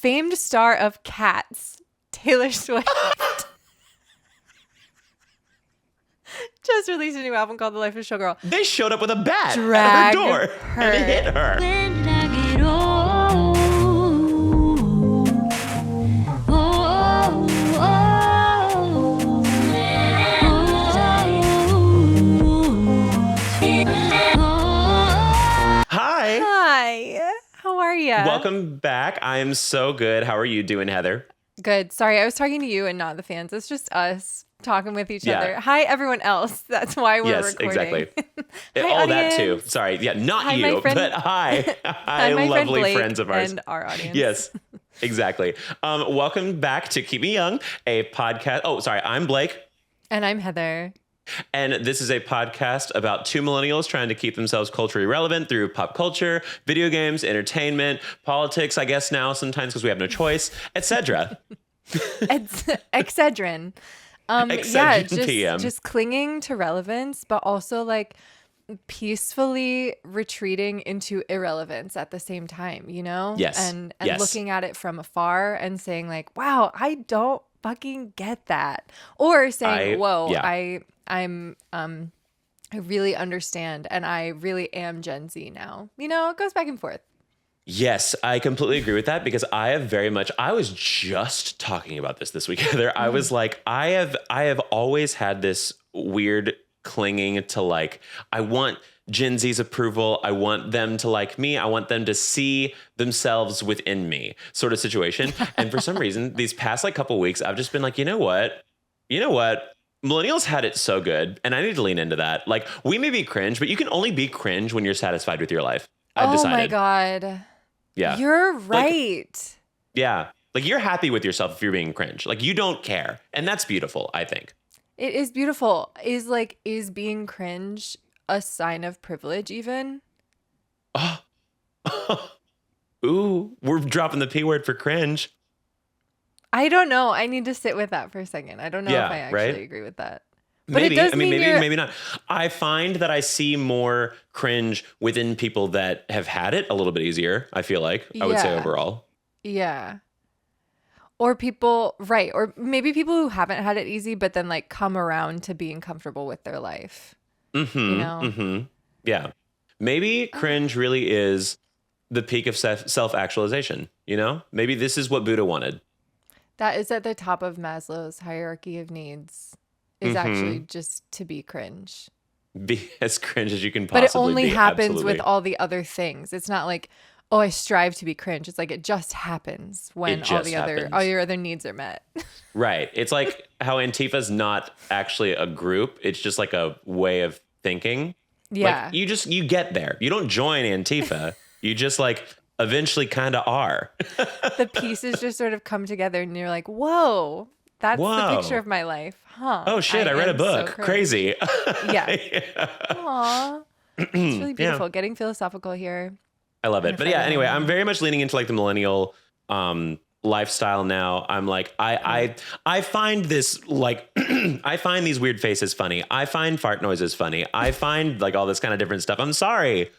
famed star of Cats, Taylor Swift, just released a new album called The Life of a Showgirl. They showed up with a bat Drag at her door her. and hit her. When did I get old? Oh, Hi. Hi. How are you? Welcome back. I am so good. How are you doing, Heather? Good. Sorry, I was talking to you and not the fans. It's just us talking with each Yeah. other. Hi, everyone else. That's why we're Yes, recording. exactly. Hi, That too. audience. Sorry. Yeah, not Hi, you, my friend- but hi. Hi, Hi, my friend lovely Blake friends of ours. and our audience. Yes, exactly. Welcome back to Keep Me Young, a podcast. Oh, sorry. I'm Blake. And I'm Heather. And this is a podcast about two millennials trying to keep themselves culturally relevant through pop culture, video games, entertainment, politics, I guess now sometimes because we have no choice, etc. It's Excedrin. Excedrin PM. Just clinging to relevance, but also like peacefully retreating into irrelevance at the same time, you know? Yes. And Yes. looking at it from afar and saying like, wow, I don't fucking get that. Or saying, I really understand and I really am Gen Z now. You know, it goes back and forth. Yes, I completely agree with that because I was just talking about this week, Heather. I was like, I have always had this weird clinging to like, I want Gen Z's approval. I want them to like me. I want them to see themselves within me sort of situation. And for some reason, these past like couple weeks, I've just been like, you know what? Millennials had it so good. And I need to lean into that. Like we may be cringe, but you can only be cringe when you're satisfied with your life. I've decided. Oh my God. Yeah. You're right. Yeah. Like you're happy with yourself if you're being cringe. Like you don't care. And that's beautiful, I think. It is beautiful. Is being cringe a sign of privilege even? Ooh, we're dropping the P word for cringe. I don't know. I need to sit with that for a second. I don't know Yeah, if I actually right? agree with that. But Maybe. it does I mean, mean maybe not. I find that I see more cringe within people that have had it a little bit easier, I feel like. I would say Yeah. overall. Yeah. Or people, right. Or maybe people who haven't had it easy, but then like come around to being comfortable with their life. Mm-hmm. You know? Mm-hmm. Yeah. Maybe cringe really is the peak of self-actualization, you know? Maybe this is what Buddha wanted. That is at the top of Maslow's hierarchy of needs, is actually just to be cringe. Be as cringe as you can But possibly it only be. happens Absolutely. with all the other things. It's not like, oh, I strive to be cringe. It's like it just happens when It just happens. all your other needs are met. Right. It's like how Antifa's not actually a group. It's just like a way of thinking. Yeah. Like you get there. You don't join Antifa. You just like eventually kind of are. The pieces just sort of come together and you're like, whoa, that's the Whoa. picture of my life. Huh. Oh shit, I read a am so book. cringe. Crazy. Yeah. Aw. It's really beautiful. Getting philosophical here. I love it. But yeah, anyway, I'm very much leaning into like the millennial lifestyle now. I'm like, I find this like, I find these weird faces funny. I find fart noises funny. I find like all this kind of different stuff. I'm sorry.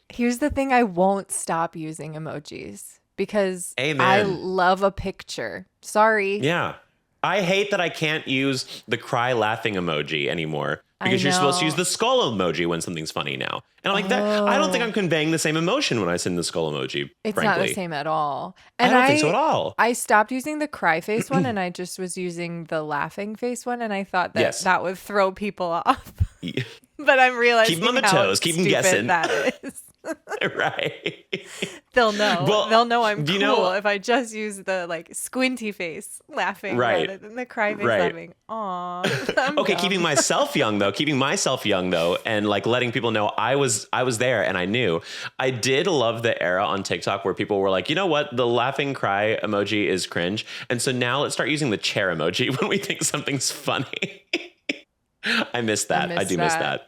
Here's the thing. I won't stop using emojis because Amen. I love a picture. Sorry. Yeah. I hate that I can't use the cry laughing emoji anymore because I you're supposed to know. use the skull emoji when something's funny now. And I'm like, that. I don't think I'm conveying the same emotion when I send the skull emoji. It's frankly. not the same at all. I And don't think so at all. I stopped using the cry face one and I just was using the laughing face one. And I thought that Yes. that would throw people off. Yeah. But I'm realizing Keep 'em on the how toes, keep 'em stupid guessing. that is. Right. They'll know. Well, They'll know I'm do cool you know- if I just use the like squinty face laughing Right. rather than the cry face Right. laughing. Aw. Okay, keeping myself young though, and like letting people know I was there and I knew. I did love the era on TikTok where people were like, you know what, the laughing cry emoji is cringe, and so now let's start using the chair emoji when we think something's funny. I miss that. I do miss that.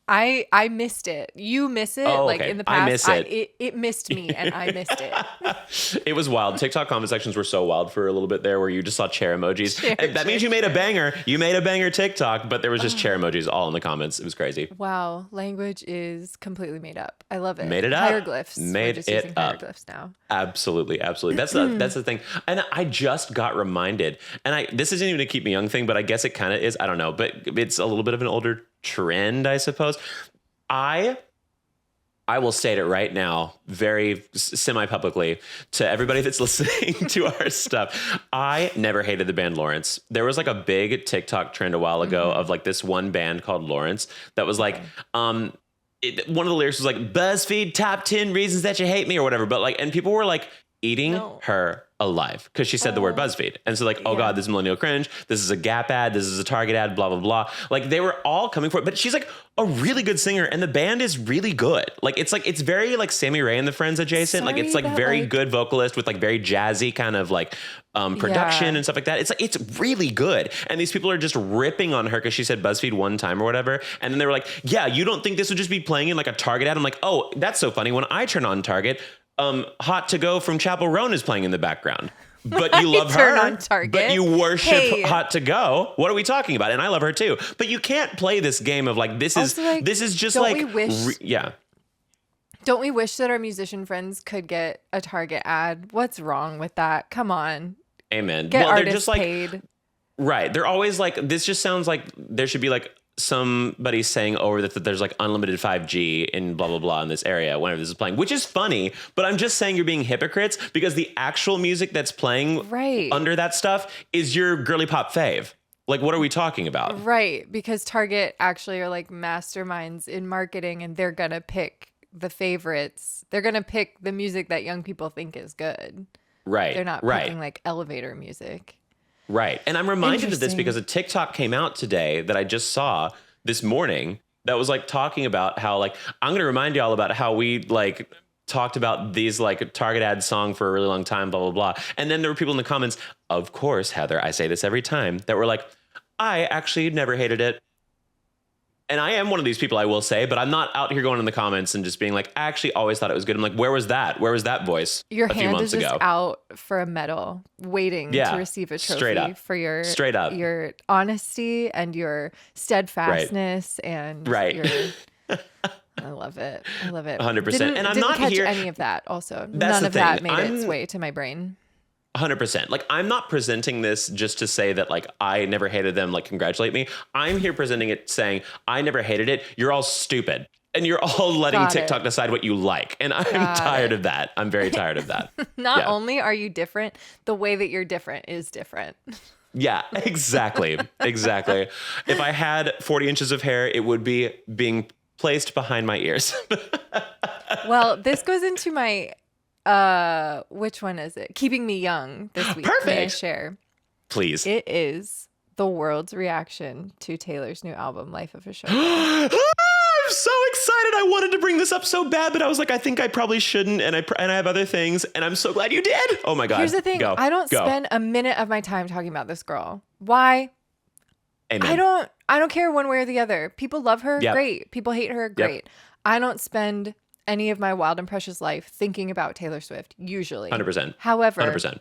I missed it. You miss it Oh, like okay. in the I past. miss it. It missed me and I missed it. It was wild. TikTok comment sections were so wild for a little bit there where you just saw chair emojis. Chair, And that means you chair, made a chair. banger. You made a banger TikTok, but there was just chair emojis all in the comments. It was crazy. Wow, language is completely made up. I love it. Made it up. Hieroglyphs. We're Made just it using up. hieroglyphs now. Absolutely, absolutely. That's the thing. And I just got reminded, and this isn't even a keep me young thing, but I guess it kind of is. I don't know, but it's a little bit of an older trend, I suppose. I will state it right now, very semi-publicly, to everybody that's listening to our stuff. I never hated the band Lawrence. There was like a big TikTok trend a while ago of like this one band called Lawrence that was like, one of the lyrics was like, BuzzFeed top 10 reasons that you hate me or whatever. But like, and people were like eating her alive because she said the word BuzzFeed. And so like, oh God, this is millennial cringe. This is a Gap ad. This is a Target ad, blah, blah, blah. Like they were all coming for it, but she's like a really good singer and the band is really good. Like, it's very like Sammy Ray and the Friends adjacent. Like it's like very good vocalist with like very jazzy kind of like production and stuff like that. It's like, it's really good. And these people are just ripping on her because she said BuzzFeed one time or whatever. And then they were like, yeah, you don't think this would just be playing in like a Target ad? I'm like, oh, that's so funny. When I turn on Target, Hot to Go from Chapel Roan is playing in the background. But you love turn her, on Target. but you worship Hey. Hot to Go. What are we talking about? And I love her too. But you can't play this game of like this Also, like, is just don't like we wish- yeah. Don't we wish that our musician friends could get a Target ad? What's wrong with that? Come on. Amen. Get well, they're artists just like paid. right. They're always like this. Just sounds like there should be like somebody saying over that there's like unlimited 5G in blah blah blah in this area whenever this is playing, which is funny. But I'm just saying you're being hypocrites because the actual music that's playing under that stuff is your girly pop fave. Like, what are we talking about? Right. Because Target actually are like masterminds in marketing and they're going to pick the favorites. They're going to pick the music that young people think is good. Right. They're not picking like elevator music. Right. And I'm reminded of this Interesting. because a TikTok came out today that I just saw this morning that was like talking about how like, I'm going to remind y'all about how we like talked about these like Target ad song for a really long time, blah, blah, blah. And then there were people in the comments, of course, Heather, I say this every time, that were like, I actually never hated it. And I am one of these people, I will say, but I'm not out here going in the comments and just being like, I actually always thought it was good. I'm like, where was that? Where was that voice Your a few hand months is just ago? out for a medal, waiting to receive a trophy straight up. for your Straight up. your honesty and your steadfastness and your. I love it. I love it. 100%. And I'm didn't not catch here. any of that. Also, That's none the of that thing. made its way to my brain. 100%. Like, I'm not presenting this just to say that, like, I never hated them, like, congratulate me. I'm here presenting it saying, I never hated it. You're all stupid. And you're all letting Got TikTok it. decide what you like. And I'm tired of that. I'm very tired of that. Not only are you different, the way that you're different is different. Yeah, exactly. Exactly. If I had 40 inches of hair, it would be being placed behind my ears. Well, this goes into my which one is it? Keeping Me Young this week. Perfect. May I share? Please. It is the world's reaction to Taylor's new album, Life of a Showgirl. I'm so excited. I wanted to bring this up so bad, but I was like, I think I probably shouldn't. And I have other things. And I'm so glad you did. Oh my God. Here's the thing. Go. I don't Go. spend a minute of my time talking about this girl. Why? Amen. I don't care one way or the other. People love her, Yep. great. People hate her, great. I don't spend any of my wild and precious life thinking about Taylor Swift, usually. 100%. However, 100%.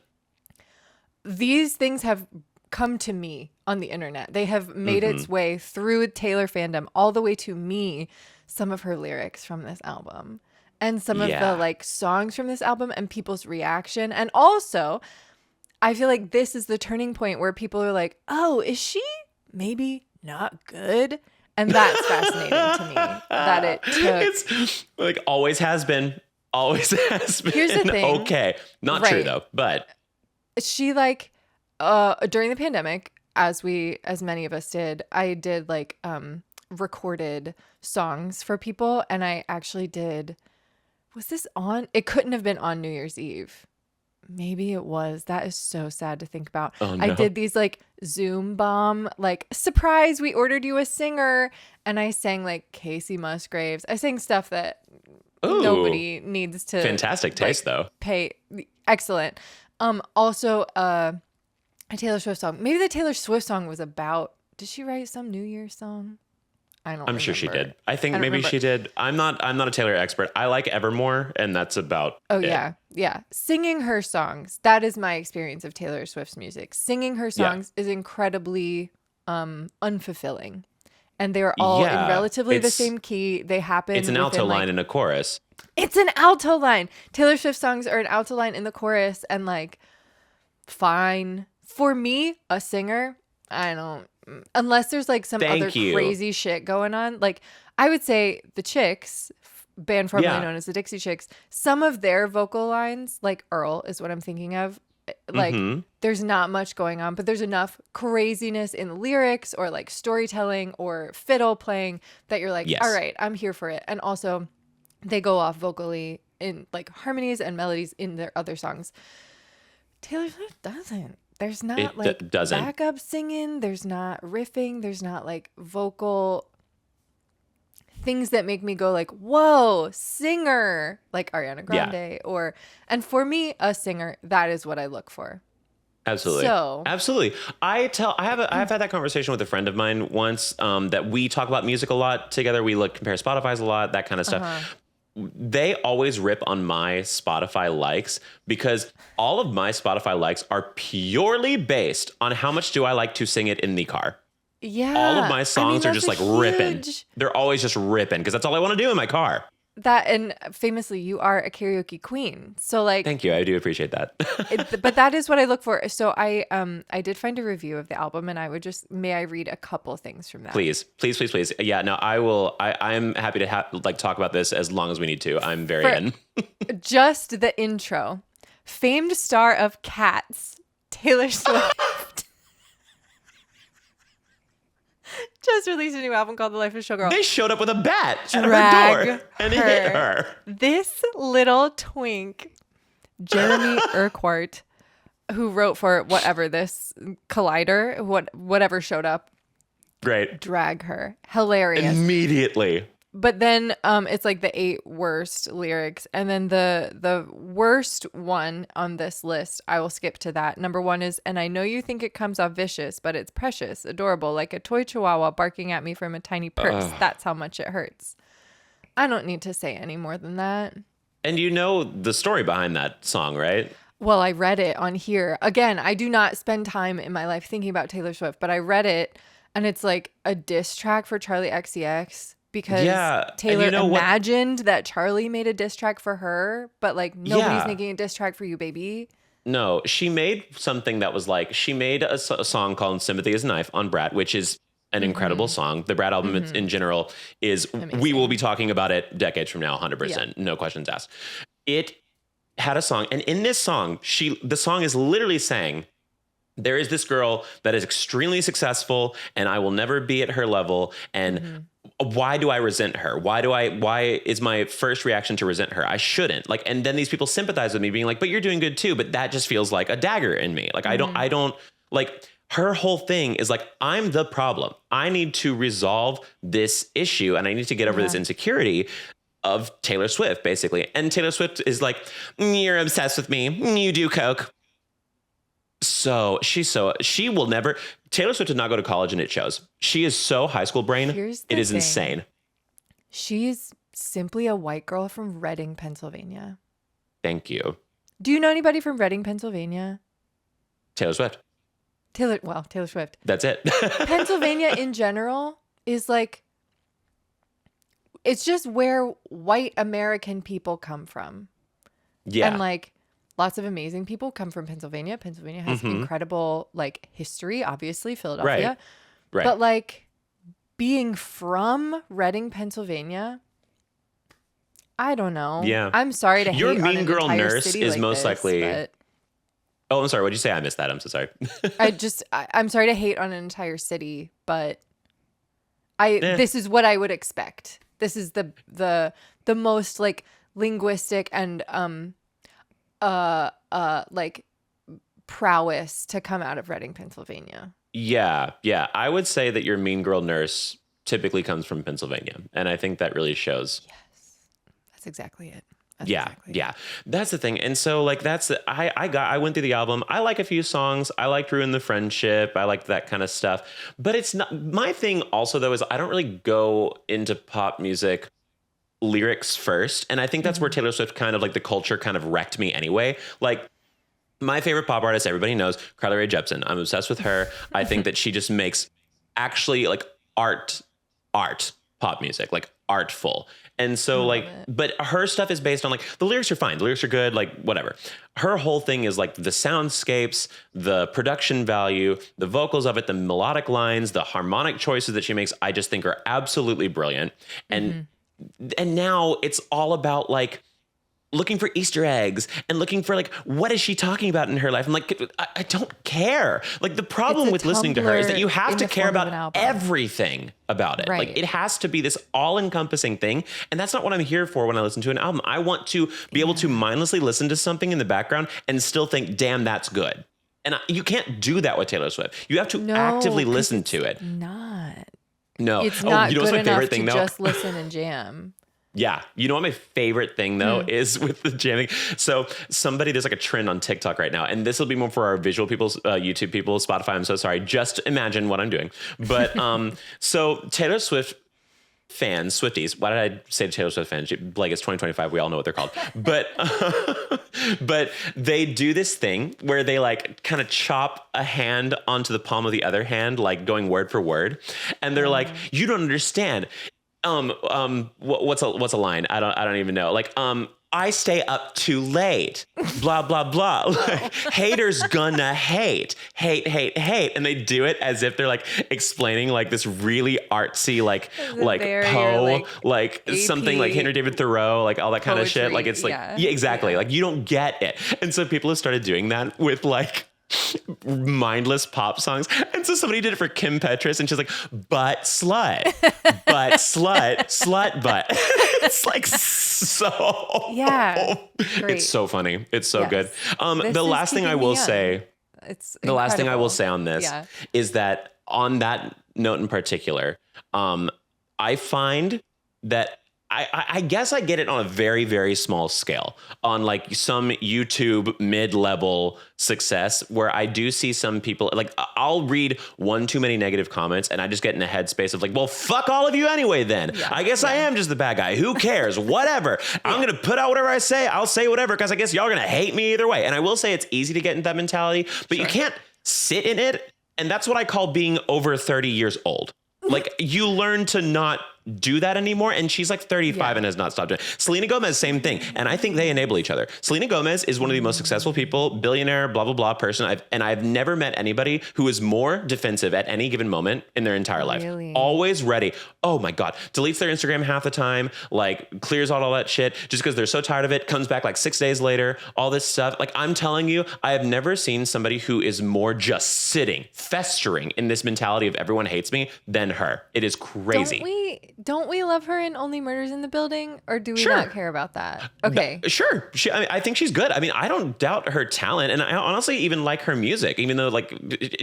these things have come to me on the internet. They have made its way through Taylor fandom all the way to me, some of her lyrics from this album and some of the like songs from this album and people's reaction. And also, I feel like this is the turning point where people are like, oh, is she maybe not good? And that's fascinating to me that it took. It's like always has been. Always has been. Here's the thing. Okay. Not true though, but She like during the pandemic, as many of us did, I did like recorded songs for people, and I actually did. Was this on? It couldn't have been on New Year's Eve. Maybe it was. That is so sad to think about. Oh, no. I did these like Zoom bomb, like, surprise, we ordered you a singer. And I sang like Casey Musgraves. I sang stuff that nobody needs to. fantastic taste though. Pay. Excellent. Also, a Taylor Swift song. Maybe the Taylor Swift song was about, did she write some New Year's song? I don't I'm sure she remember. did. I think I don't maybe remember. she did. I'm not a Taylor expert. I like Evermore, and that's about Oh it. yeah. Yeah. Singing her songs. That is my experience of Taylor Swift's music. Singing her Yeah. songs is incredibly unfulfilling. And they're all in Yeah. relatively the same key. They It's happen an alto within line like and a chorus. it's an alto line. Taylor Swift songs are an alto line in the chorus and like fine. For me, a singer, I don't unless there's like some other Thank you. crazy shit going on. Like I would say the Chicks, band formerly Yeah. known as the Dixie Chicks, some of their vocal lines, like Earl is what I'm thinking of. Like there's not much going on, but there's enough craziness in the lyrics or like storytelling or fiddle playing that you're like, Yes. all right, I'm here for it. And also they go off vocally in like harmonies and melodies in their other songs. Taylor Swift doesn't. There's not It like doesn't. backup singing. There's not riffing. There's not like vocal things that make me go like, whoa, singer, like Ariana Grande or, and for me, a singer, that is what I look for. Absolutely. So- Absolutely. I've had that conversation with a friend of mine once, that we talk about music a lot together. We compare Spotify's a lot, that kind of stuff. They always rip on my Spotify likes because all of my Spotify likes are purely based on how much do I like to sing it in the car. Yeah. All of my songs are just like that's ripping. huge- They're always just ripping because that's all I want to do in my car. That, and famously, you are a karaoke queen. So like, Thank you. I do appreciate that. but that is what I look for. So I did find a review of the album and may I read a couple things from that? Please. Yeah, no, I will. I'm happy to talk about this as long as we need to. I'm very For- in. Just the intro. Famed star of Cats, Taylor Swift. Just released a new album called The Life of Showgirl. They showed up with a bat at Drag her door and hit her. This little twink, Jeremy Urquhart, who wrote for whatever this Collider, whatever showed up, Great. drag her. Hilarious. Immediately. But then it's like the 8 worst lyrics. And then the worst one on this list, I will skip to that. Number 1 is, and I know you think it comes off vicious, but it's precious, adorable, like a toy chihuahua barking at me from a tiny purse. That's how much it hurts. I don't need to say any more than that. And you know the story behind that song, right? Well, I read it on here. Again, I do not spend time in my life thinking about Taylor Swift, but I read it and it's like a diss track for Charlie XCX. Because Yeah, and Taylor you know what- imagined that Charlie made a diss track for her, but like nobody's Yeah. making a diss track for you, baby. No, she made something that was like, she made a song called Sympathy is a Knife on Brat, which is an incredible song. The Brat album in general is, we will be talking about it decades from now, 100%, no questions asked. It had a song, and in this song, the song is literally saying, there is this girl that is extremely successful and I will never be at her level. And why do I resent her? Why is my first reaction to resent her? I shouldn't. Like, and then these people sympathize with me being like, but you're doing good too. But that just feels like a dagger in me. Like, I don't like, her whole thing is like, I'm the problem. I need to resolve this issue and I need to get over this insecurity of Taylor Swift, basically. And Taylor Swift is like, you're obsessed with me. You do coke. She will never. Taylor Swift did not go to college and it shows. She is so high school brain. Here's the It is thing. insane. She's simply a white girl from Reading, Pennsylvania. Thank you. Do you know anybody from Reading, Pennsylvania? Taylor Swift. Taylor Swift. That's it. Pennsylvania in general is like, it's just where white American people come from. Yeah. And like lots of amazing people come from Pennsylvania. Pennsylvania has incredible like history, obviously, Philadelphia. Right. But like being from Reading, Pennsylvania, I don't know. Yeah. I'm sorry to Your hate on Mean an Girl entire nurse city is like most this, likely- but Oh, I'm sorry. What'd you say? I missed that. I'm so sorry. I'm sorry to hate on an entire city, but this is what I would expect. This is the most like linguistic and like prowess to come out of Reading, Pennsylvania. Yeah. I would say that your Mean Girl nurse typically comes from Pennsylvania. And I think that really shows. That's exactly it. Yeah, exactly. yeah. That's the thing. And so like I went through the album. I like a few songs. I liked Ruin the Friendship. I liked that kind of stuff. But it's not my thing also though is I don't really go into pop music lyrics first. And I think that's where Taylor Swift kind of like the culture kind of wrecked me anyway. Like my favorite pop artist, everybody knows, Carly Rae Jepsen. I'm obsessed with her. I think that she just makes actually like art pop music, like artful. And so like, but her stuff is based on like the lyrics are fine. The lyrics are good, like whatever. Her whole thing is like the soundscapes, the production value, the vocals of it, the melodic lines, the harmonic choices that she makes, I just think are absolutely brilliant. And now it's all about like looking for Easter eggs and looking for like, what is she talking about in her life? I'm like, I don't care. Like the problem with listening to her is that you have to care about everything about it. Right. Like it has to be this all encompassing thing. And that's not what I'm here for when I listen to an album. I want to be able to mindlessly listen to something in the background and still think, damn, that's good. And you can't do that with Taylor Swift. You have to actively listen to it. Not. No. It's not you know what's good my favorite enough thing to though? just listen and jam. Yeah. You know what my favorite thing though is with the jamming? So there's like a trend on TikTok right now, and this will be more for our visual people, YouTube people, Spotify. I'm so sorry. Just imagine what I'm doing. But so Taylor Swift fans, Swifties, why did I say Taylor Swift fans? Blake, it's 2025. We all know what they're called. But but they do this thing where they like kind of chop a hand onto the palm of the other hand, like going word for word. And they're like, you don't understand. What's a line? I don't even know. Like, I stay up too late, blah, blah, blah. Like, haters gonna hate. And they do it as if they're like explaining like this really artsy, like Poe, like something like Henry David Thoreau, like all that kind of shit. Like, it's like, yeah exactly. Like you don't get it. And so people have started doing that with like mindless pop songs. And so somebody did it for Kim Petras and she's like, but slut, slut, but it's like so great. It's so funny. It's so good. The last thing I will say on this is that on that note in particular, I find that I guess I get it on a very, very small scale on like some YouTube mid-level success where I do see some people like I'll read one too many negative comments and I just get in a headspace of like, well, fuck all of you anyway, then I guess I am just the bad guy. Who cares? Whatever. I'm going to put out whatever I say. I'll say whatever because I guess y'all are going to hate me either way. And I will say it's easy to get into that mentality, but you can't sit in it. And that's what I call being over 30 years old. Like you learn to not do that anymore. And she's like 35 and has not stopped doing it. Selena Gomez, same thing. And I think they enable each other. Selena Gomez is one of the most successful people, billionaire, blah, blah, blah person. I've never met anybody who is more defensive at any given moment in their entire life. Always ready. Oh my God. Deletes their Instagram half the time, like clears out all that shit just because they're so tired of it, comes back like 6 days later, all this stuff. Like I'm telling you, I have never seen somebody who is more just sitting, festering in this mentality of everyone hates me than her. It is crazy. Don't we love her in Only Murders in the Building, or do we not care about that? Okay, sure. I think she's good. I mean, I don't doubt her talent, and I honestly even like her music, even though like,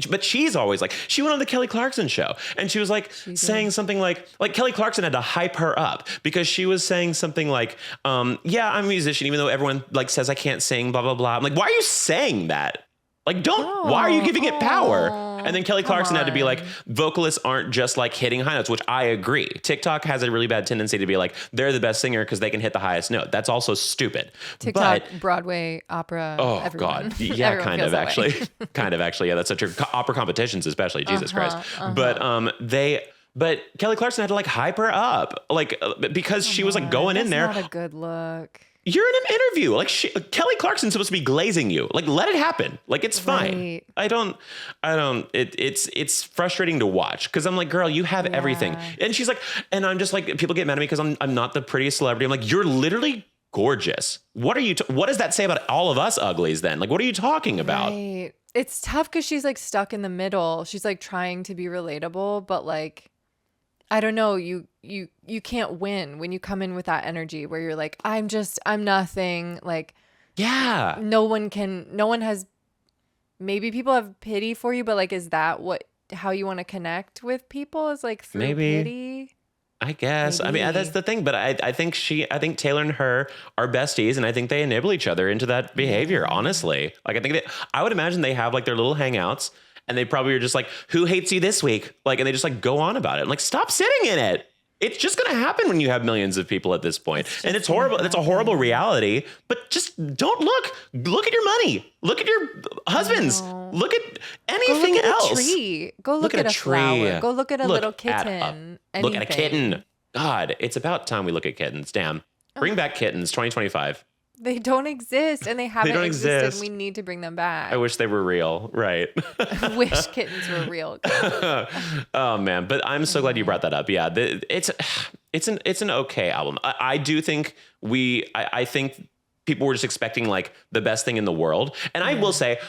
but she's always like, she went on the Kelly Clarkson show, and she was like saying something like Kelly Clarkson had to hype her up because she was saying something like, yeah, I'm a musician, even though everyone like says I can't sing, blah blah blah. I'm like, why are you saying that? Like, why are you giving it power? And then Kelly Clarkson had to be like, vocalists aren't just like hitting high notes, which I agree. TikTok has a really bad tendency to be like, they're the best singer because they can hit the highest note. That's also stupid. TikTok, Broadway, opera. Oh everyone. God. Yeah, everyone kind of actually. Kind of actually. Yeah, that's such a opera competitions, especially. Jesus Christ. But Kelly Clarkson had to like hype her up, like because she was like going in there. That's not a good look. You're in an interview. Like Kelly Clarkson's supposed to be glazing you. Like, let it happen. Like, it's fine. Right. It's frustrating to watch because I'm like, girl, you have everything. And she's like, and I'm just like, people get mad at me because I'm not the prettiest celebrity. I'm like, you're literally gorgeous. What are you? What does that say about all of us uglies then? Like, what are you talking about? Right. It's tough because she's like stuck in the middle. She's like trying to be relatable, but like, I don't know, you can't win when you come in with that energy where you're like, I'm nothing. Like, no one has, maybe people have pity for you, but like, is that how you want to connect with people, is like through pity? I guess. I mean, Maybe. that's the thing. But I think Taylor and her are besties, and I think they enable each other into that behavior. Honestly, like I would imagine they have like their little hangouts, and they probably are just like, "Who hates you this week?" Like, and they just like go on about it. I'm like, stop sitting in it. It's just going to happen when you have millions of people at this point. And it's horrible. It's a horrible reality, but just don't look. Look at your money. Look at your husbands. Look at anything else. Go look at a tree. Go look at a flower. Go look at a little kitten. Look at a kitten. God, it's about time we look at kittens. Damn. Bring back kittens, 2025. They don't exist, and they haven't don't existed. exist. We need to bring them back. I wish they were real. Right. I wish kittens were real. Oh man, but I'm so glad you brought that up. Yeah, it's an okay album. I do think I think people were just expecting like the best thing in the world, and I will say,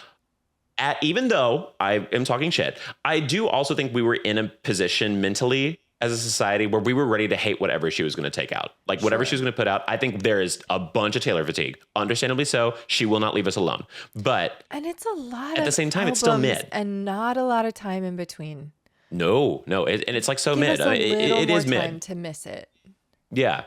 even though I am talking shit, I do also think we were in a position mentally as a society where we were ready to hate whatever she was going to take out. Like whatever she was going to put out. I think there is a bunch of Taylor fatigue. Understandably so. She will not leave us alone. But and it's a lot at the same time, it's still mid. And not a lot of time in between. No. And it's like so Give mid. us a It more is mid. time to miss it. Yeah.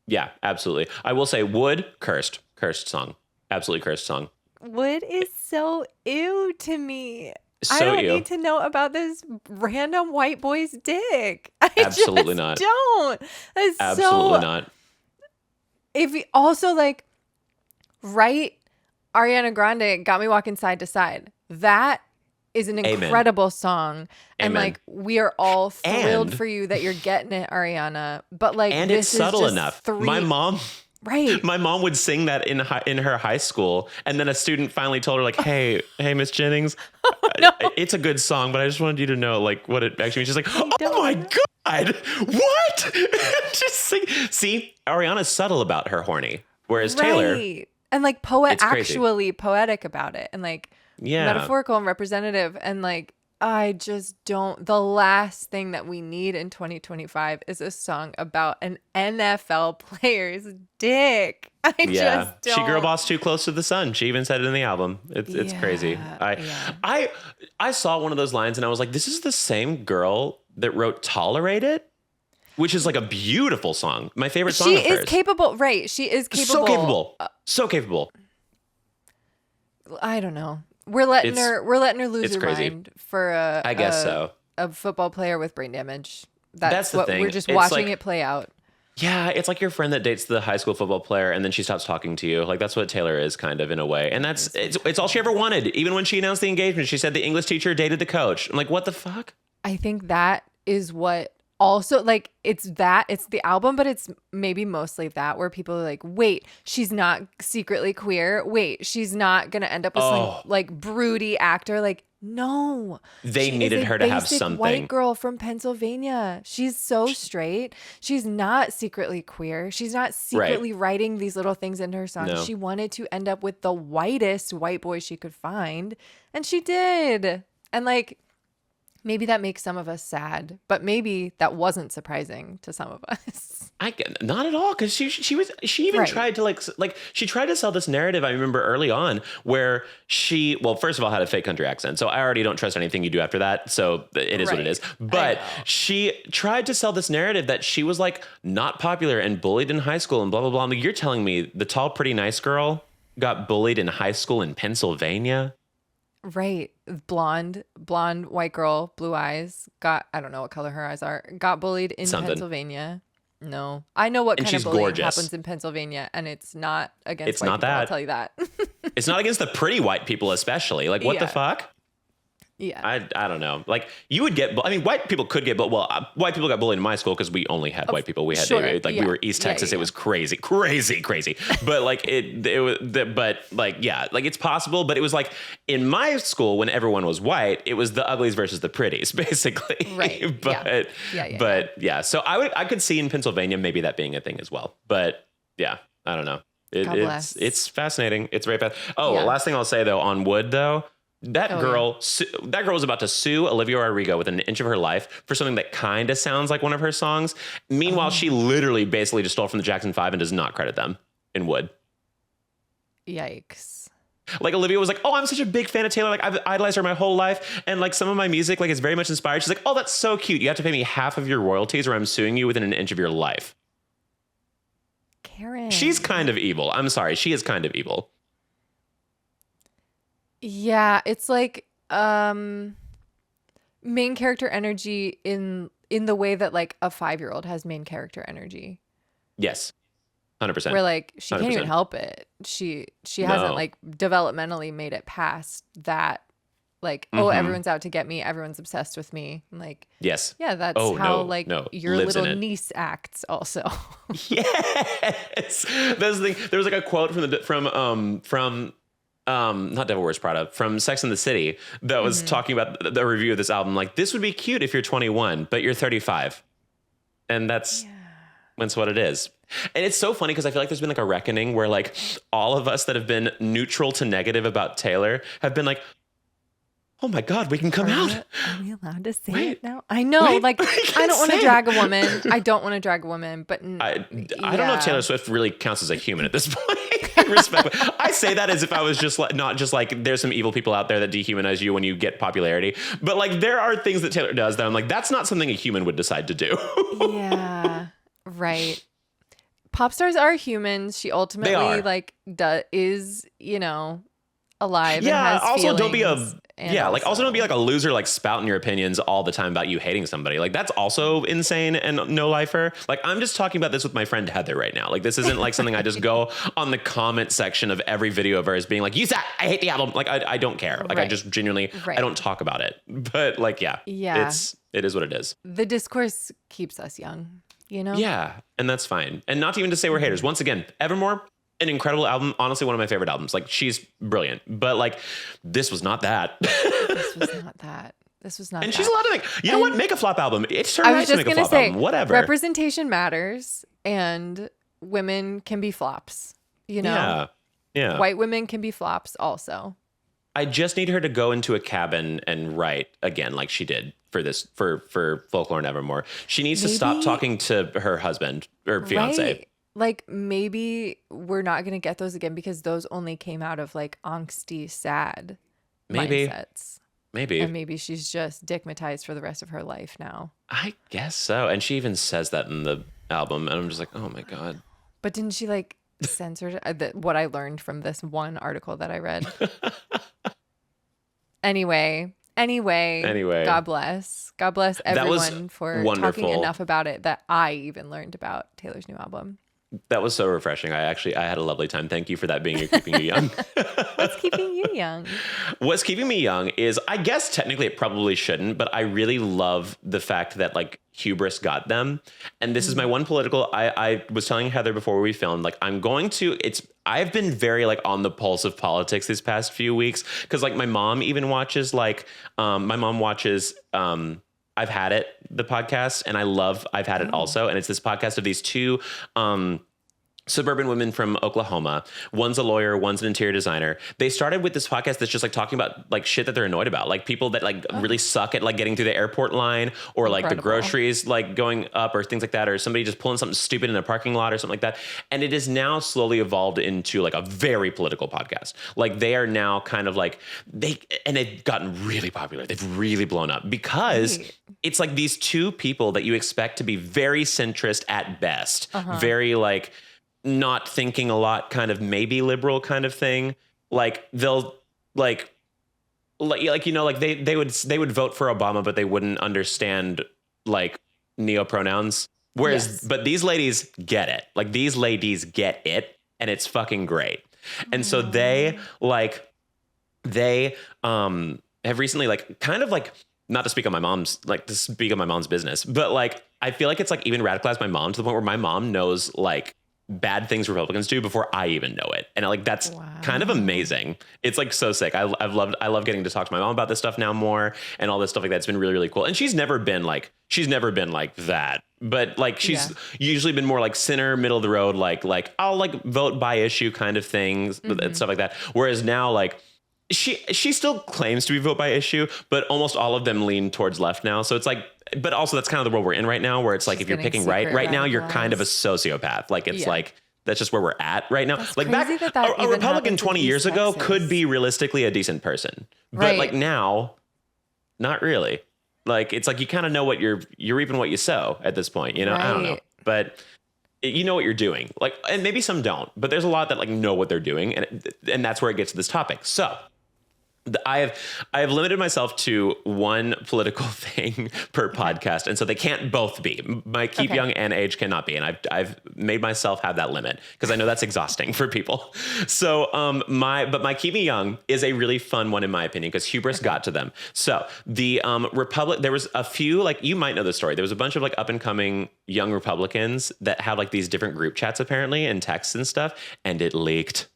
Yeah, absolutely. I will say Wood, cursed song. Absolutely cursed song. Wood is so ew to me. So I don't ew. need to know about this random white boy's dick. I Absolutely just not. don't. That's Absolutely not. If you also like write Ariana Grande Got Me Walking Side to Side. That is an incredible song. And Amen. like we are all thrilled And- for you that you're getting it, Ariana. But like And this it's subtle is just enough. three. My mom would sing that in her high school, and then a student finally told her like, "Hey, Miss Jennings, it's a good song, but I just wanted you to know like what it actually means." She's like, "Oh my god, what?" Just sing. See, Ariana's subtle about her horny, whereas Taylor and like it's crazy. actually poetic about it, and like metaphorical and representative, and like I just don't. The last thing that we need in 2025 is a song about an NFL player's dick. I just don't. She girl bossed too close to the sun. She even said it in the album. It's crazy. I saw one of those lines and I was like, this is the same girl that wrote "Tolerate It," which is like a beautiful song. My favorite song of hers. She is capable, right? She is capable. So capable. I don't know. We're letting her lose her crazy. mind for I guess so. A football player with brain damage. That's the what thing. we're just It's watching like- it play out. Yeah, it's like your friend that dates the high school football player and then she stops talking to you. Like that's what Taylor is kind of in a way. And it's all she ever wanted. Even when she announced the engagement, she said the English teacher dated the coach. I'm like, what the fuck? I think that is what also like it's the album, but it's maybe mostly that where people are like, wait, she's not secretly queer. Wait, she's not gonna end up with some like broody actor. Like, no. They needed her to have something. White girl from Pennsylvania. She's so straight. She's not secretly queer. She's not secretly writing these little things into her songs. No. She wanted to end up with the whitest white boy she could find, and she did. And like maybe that makes some of us sad, but maybe that wasn't surprising to some of us. Not at all, because she even tried to she tried to sell this narrative. I remember early on where she first of all had a fake country accent, so I already don't trust anything you do after that. So it is what it is. But she tried to sell this narrative that she was like not popular and bullied in high school and blah blah blah. I'm like, you're telling me the tall, pretty, nice girl got bullied in high school in Pennsylvania? Right. Blonde, white girl, blue eyes, I don't know what color her eyes are, got bullied in Pennsylvania. No. I know what kind of bullying happens in Pennsylvania, and it's not against white people, I'll tell you that. It's not against the pretty white people especially. Like, what the fuck? Yeah. I don't know. Like, you would get, I mean, white people could get, white people got bullied in my school because we only had white people. We had, we were East Texas. It was crazy. But like, it's possible. But it was like, in my school, when everyone was white, it was the uglies versus the pretties, basically. Right. But so I could see in Pennsylvania maybe that being a thing as well. But yeah, I don't know. It's fascinating. It's very fast. Last thing I'll say though, on Wood though, that girl was about to sue Olivia Rodrigo with an inch of her life for something that kind of sounds like one of her songs. Meanwhile, she literally basically just stole from the Jackson 5 and does not credit them in Wood. Yikes. Like Olivia was like, oh, I'm such a big fan of Taylor. Like I've idolized her my whole life. And like some of my music like is very much inspired. She's like, oh, that's so cute. You have to pay me half of your royalties or I'm suing you within an inch of your life. Karen. She's kind of evil. I'm sorry. She is kind of evil. Yeah, it's like main character energy in the way that like a 5-year-old has main character energy. Yes. 100%. Where like she can't even 100%. help it. She hasn't like developmentally made it past that. Like, oh, everyone's out to get me. Everyone's obsessed with me. I'm like, Yes. yeah, that's Oh, how no, no. your Lives in little it. niece acts. Also, Yes. That's the thing. There was like a quote from not Devil Wears Prada, from Sex and the City that was talking about the review of this album. Like, this would be cute if you're 21, but you're 35. And that's what it is. And it's so funny because I feel like there's been like a reckoning where like all of us that have been neutral to negative about Taylor have been like, oh my God, we can come out. Are we allowed to say Wait. it now? I know, Wait, like, we I can't don't want to say drag it. a woman. I don't want to drag a woman, but I don't know if Taylor Swift really counts as a human at this point. Respectfully. I say that as if I was just like, not just like, there's some evil people out there that dehumanize you when you get popularity. But like, there are things that Taylor does that I'm like, that's not something a human would decide to do. Yeah, right. Pop stars are humans. She ultimately are. like is, you know, alive. Yeah. And has Also, don't be feelings, and like also don't be like a loser, like spouting your opinions all the time about you hating somebody. Like that's also insane and no lifer. Like I'm just talking about this with my friend Heather right now. Like this isn't like something I just go on the comment section of every video of hers being like, you suck, I hate the album. Like I don't care. Like I Right. just genuinely, Right. I don't talk about it. But like, yeah, Yeah. it is what it is. The discourse keeps us young, you know? Yeah, and that's fine. And not even to say we're haters. Once again, Evermore, an incredible album. Honestly, one of my favorite albums. Like, she's brilliant. But, like, this was not that. This was not that. This was not And that. she's allowed to make, you know what? Make a flop album. It's her I right was to just make a going to flop say, album. Whatever. representation matters and women can be flops, you know? Yeah. Yeah. White women can be flops also. I just need her to go into a cabin and write again like she did for this, for Folklore and Evermore. She needs to stop Maybe- talking to her husband or fiance. Right. Like maybe we're not going to get those again because those only came out of like angsty, sad Maybe. mindsets. Maybe. And maybe she's just digmatized for the rest of her life now. I guess so. And she even says that in the album. And I'm just like, oh my God. But didn't she like censor what I learned from this one article that I read? Anyway, God bless. God bless That was everyone for wonderful. talking enough about it that I even learned about Taylor's new album. That was so refreshing. I had a lovely time. Thank you for that being your keeping you young. What's keeping you young? What's keeping me young is, I guess technically it probably shouldn't, but I really love the fact that like hubris got them. And this is my one political, I was telling Heather before we filmed, like I've been very like on the pulse of politics these past few weeks. Cause like my mom even watches I've Had It, the podcast, and I love I've Had It also. And it's this podcast of these two suburban women from Oklahoma. One's a lawyer, one's an interior designer. They started with this podcast that's just like talking about like shit that they're annoyed about, like people that like really suck at like getting through the airport line, or like the Incredible. groceries like going up, or things like that, or somebody just pulling something stupid in a parking lot or something like that. And it is now slowly evolved into like a very political podcast. Like they are now kind of like they've gotten really popular. They've really blown up because Right. it's like these two people that you expect to be very centrist at best, very like not thinking a lot, kind of maybe liberal kind of thing. Like they'll like you know, like they would vote for Obama, but they wouldn't understand like neo pronouns. Whereas, Yes. but these ladies get it. Like these ladies get it, and it's fucking great. And so they have recently like kind of like, not to speak on my mom's, like to speak on my mom's business, but like I feel like it's like even radicalized my mom to the point where my mom knows like bad things Republicans do before I even know it. And like, that's kind of amazing. It's like so sick. I love getting to talk to my mom about this stuff now more, and all this stuff like that. It's been really, really cool. And she's never been like that, but like, she's usually been more like center, middle of the road, like I'll like vote by issue kind of things and stuff like that. Whereas now, like, she still claims to be vote by issue, but almost all of them lean towards left now. So it's like, but also that's kind of the world we're in right now, where it's like, if you're getting picking right secret now, you're kind of a radicalized. sociopath. Like it's Yeah. like That's just where we're at right now. That's Like crazy back, that a even Republican happens in 20 years East ago Texas. could be realistically a decent person, but Right. like now, not really. Like it's like you kind of know what you're reaping what you sow at this point. You know, I don't know, Right. but you know what you're doing. Like, and maybe some don't, but there's a lot that like know what they're doing, and that's where it gets to this topic. So. I have limited myself to one political thing per podcast, and so they can't both be. My keep young and age cannot be, and I've made myself have that limit because I know that's exhausting for people. So my keep me young is a really fun one in my opinion because hubris got to them. So the Republic, there was a few, like you might know the story. There was a bunch of like up and coming young Republicans that had like these different group chats apparently and texts and stuff, and it leaked.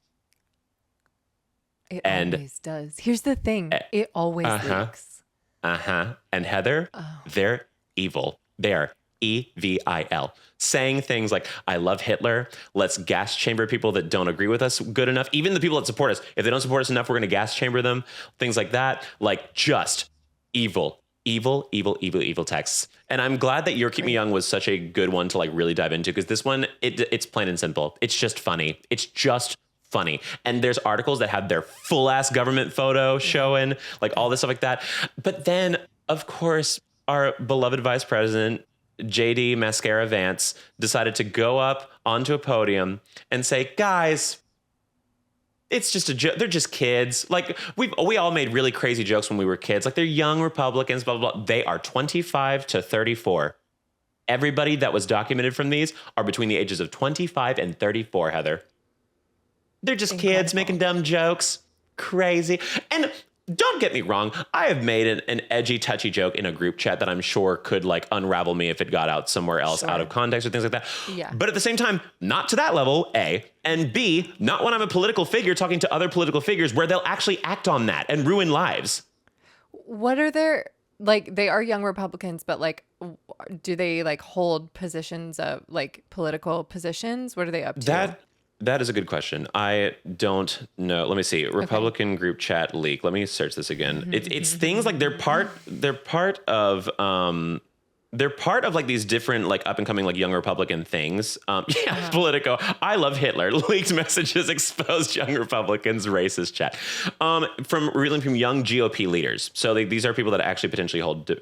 It always does. Here's the thing. It always leaks. And Heather, they're evil. They are evil. Saying things like, I love Hitler. Let's gas chamber people that don't agree with us good enough. Even the people that support us. If they don't support us enough, we're going to gas chamber them. Things like that. Like just evil texts. And I'm glad that Your Keep Me Young was such a good one to like really dive into because this one, it's plain and simple. It's just funny. It's just funny. And there's articles that have their full ass government photo showing, like all this stuff like that. But then, of course, our beloved vice president, JD Mascara Vance, decided to go up onto a podium and say, guys, it's just a joke. They're just kids. Like we all made really crazy jokes when we were kids. Like they're young Republicans, blah, blah, blah. They are 25 to 34. Everybody that was documented from these are between the ages of 25 and 34, Heather. They're just kids making dumb jokes. Crazy. And don't get me wrong. I have made an edgy, touchy joke in a group chat that I'm sure could like unravel me if it got out somewhere else out of context or things like that. Yeah. But at the same time, not to that level, A. And B, not when I'm a political figure talking to other political figures where they'll actually act on that and ruin lives. What are their, like, they are young Republicans, but like, do they like hold positions of like political positions? What are they up to? That is a good question. I don't know. Let me see. Republican group chat leak. Let me search this again. It's things like they're part of like these different like up and coming like young Republican things. Politico. I love Hitler. Leaked messages exposed young Republicans racist chat. From young GOP leaders. So these are people that actually potentially hold.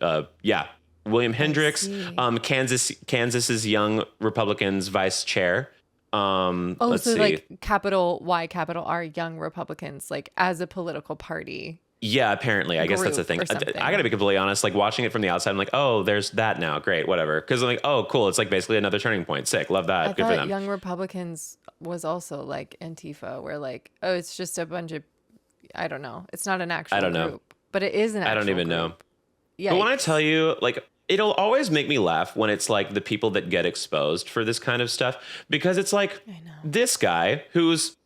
William Hendricks, Kansas's young Republicans vice chair. Let's see. Like capital Y, capital R, young Republicans, like as a political party. Yeah, apparently. I guess that's the thing. I got to be completely honest. Like watching it from the outside, I'm like, oh, there's that now. Great, whatever. Because I'm like, oh, cool. It's like basically another turning point. Sick. Love that. I Good for thought them. young Republicans was also like Antifa, where like, oh, it's just a bunch of, I don't know. It's not an actual group, but it is an actual I don't even know. Yeah. But when I tell you, like, it'll always make me laugh when it's like the people that get exposed for this kind of stuff, because it's like this guy who's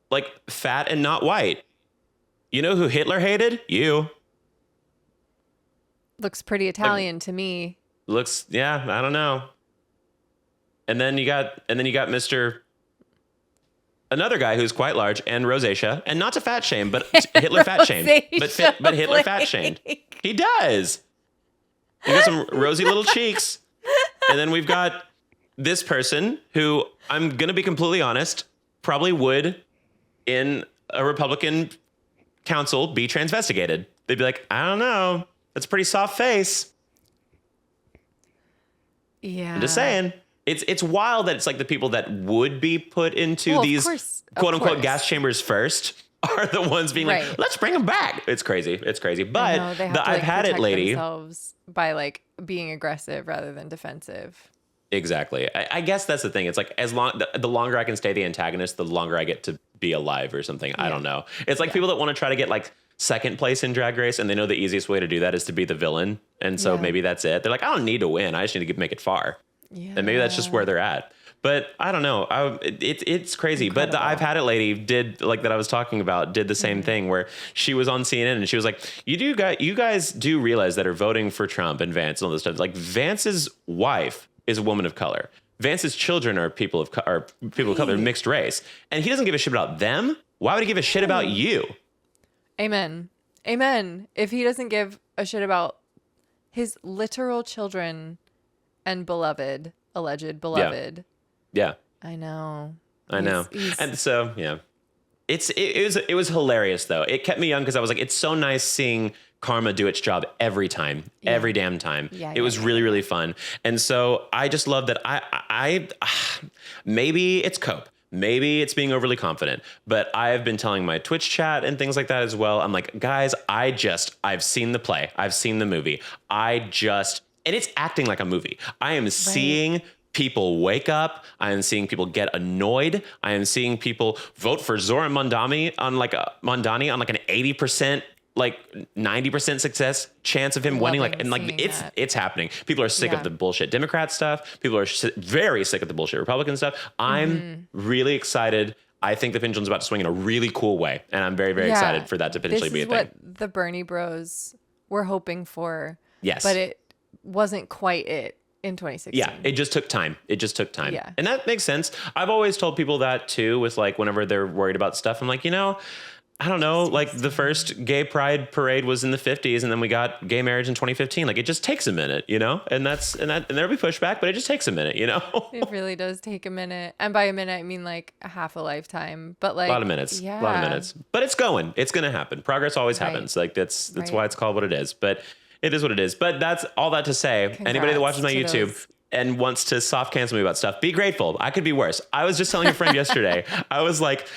like fat and not white. You know who Hitler hated? You. Looks pretty Italian to me. Looks, yeah, I don't know. And then you got Mr. Another guy who's quite large and rosacea, and not to fat shame, but Hitler fat shamed. But Hitler fat shamed. He does. You got some rosy little cheeks. And then we've got this person who, I'm going to be completely honest, probably would in a Republican council be transvestigated. They'd be like, I don't know. That's a pretty soft face. Yeah. I'm just saying. It's wild that it's like the people that would be put into these quote unquote gas chambers first are the ones being like, let's bring them back. It's crazy. But the I've had it lady themselves by like being aggressive rather than defensive. Exactly. I guess that's the thing. It's like the longer I can stay the antagonist, the longer I get to be alive or something. I don't know. It's like people that want to try to get like second place in Drag Race, and they know the easiest way to do that is to be the villain. And so maybe that's it. They're like, I don't need to win. I just need to make it far. Yeah. And maybe that's just where they're at. But I don't know. It's crazy. Incredible. But the I've had it lady did, like that I was talking about, did the same thing where she was on CNN and she was like, you guys do realize that are voting for Trump and Vance and all this stuff. Like Vance's wife is a woman of color. Vance's children are people of color, mixed race. And he doesn't give a shit about them. Why would he give a shit about you? Amen. Amen. If he doesn't give a shit about his literal children and alleged beloved. Yeah. I know. I know. He's And so, yeah. It was hilarious though. It kept me young because I was like, it's so nice seeing karma do its job every time, every damn time. Yeah, it was really, really fun. And so I just love that I maybe it's cope. Maybe it's being overly confident, but I've been telling my Twitch chat and things like that as well. I'm like, guys, I've seen the play. I've seen the movie. And it's acting like a movie. I am seeing people wake up. I am seeing people get annoyed. I am seeing people vote for Zora Mondani on like an 80%, like 90% success chance of him winning. Like, and like it's happening. People are sick of the bullshit Democrat stuff. People are very sick of the bullshit Republican stuff. I'm really excited. I think the pendulum's about to swing in a really cool way. And I'm very, very excited for that to potentially be a thing. This is what the Bernie bros were hoping for. Yes. But it wasn't quite it in 2016. Yeah, it just took time. Yeah. And that makes sense. I've always told people that too, with like whenever they're worried about stuff. I'm like, I don't know, like the first gay pride parade was in the 50s and then we got gay marriage in 2015. Like it just takes a minute, and there'll be pushback, but it just takes a minute, It really does take a minute. And by a minute, I mean like a half a lifetime, but like a lot of minutes, but it's going to happen. Progress always happens. Like that's why it's called what it is, but it is what it is. But that's all that to say, anybody that watches my YouTube and wants to soft cancel me about stuff, be grateful. I could be worse. I was just telling a friend yesterday, I was like,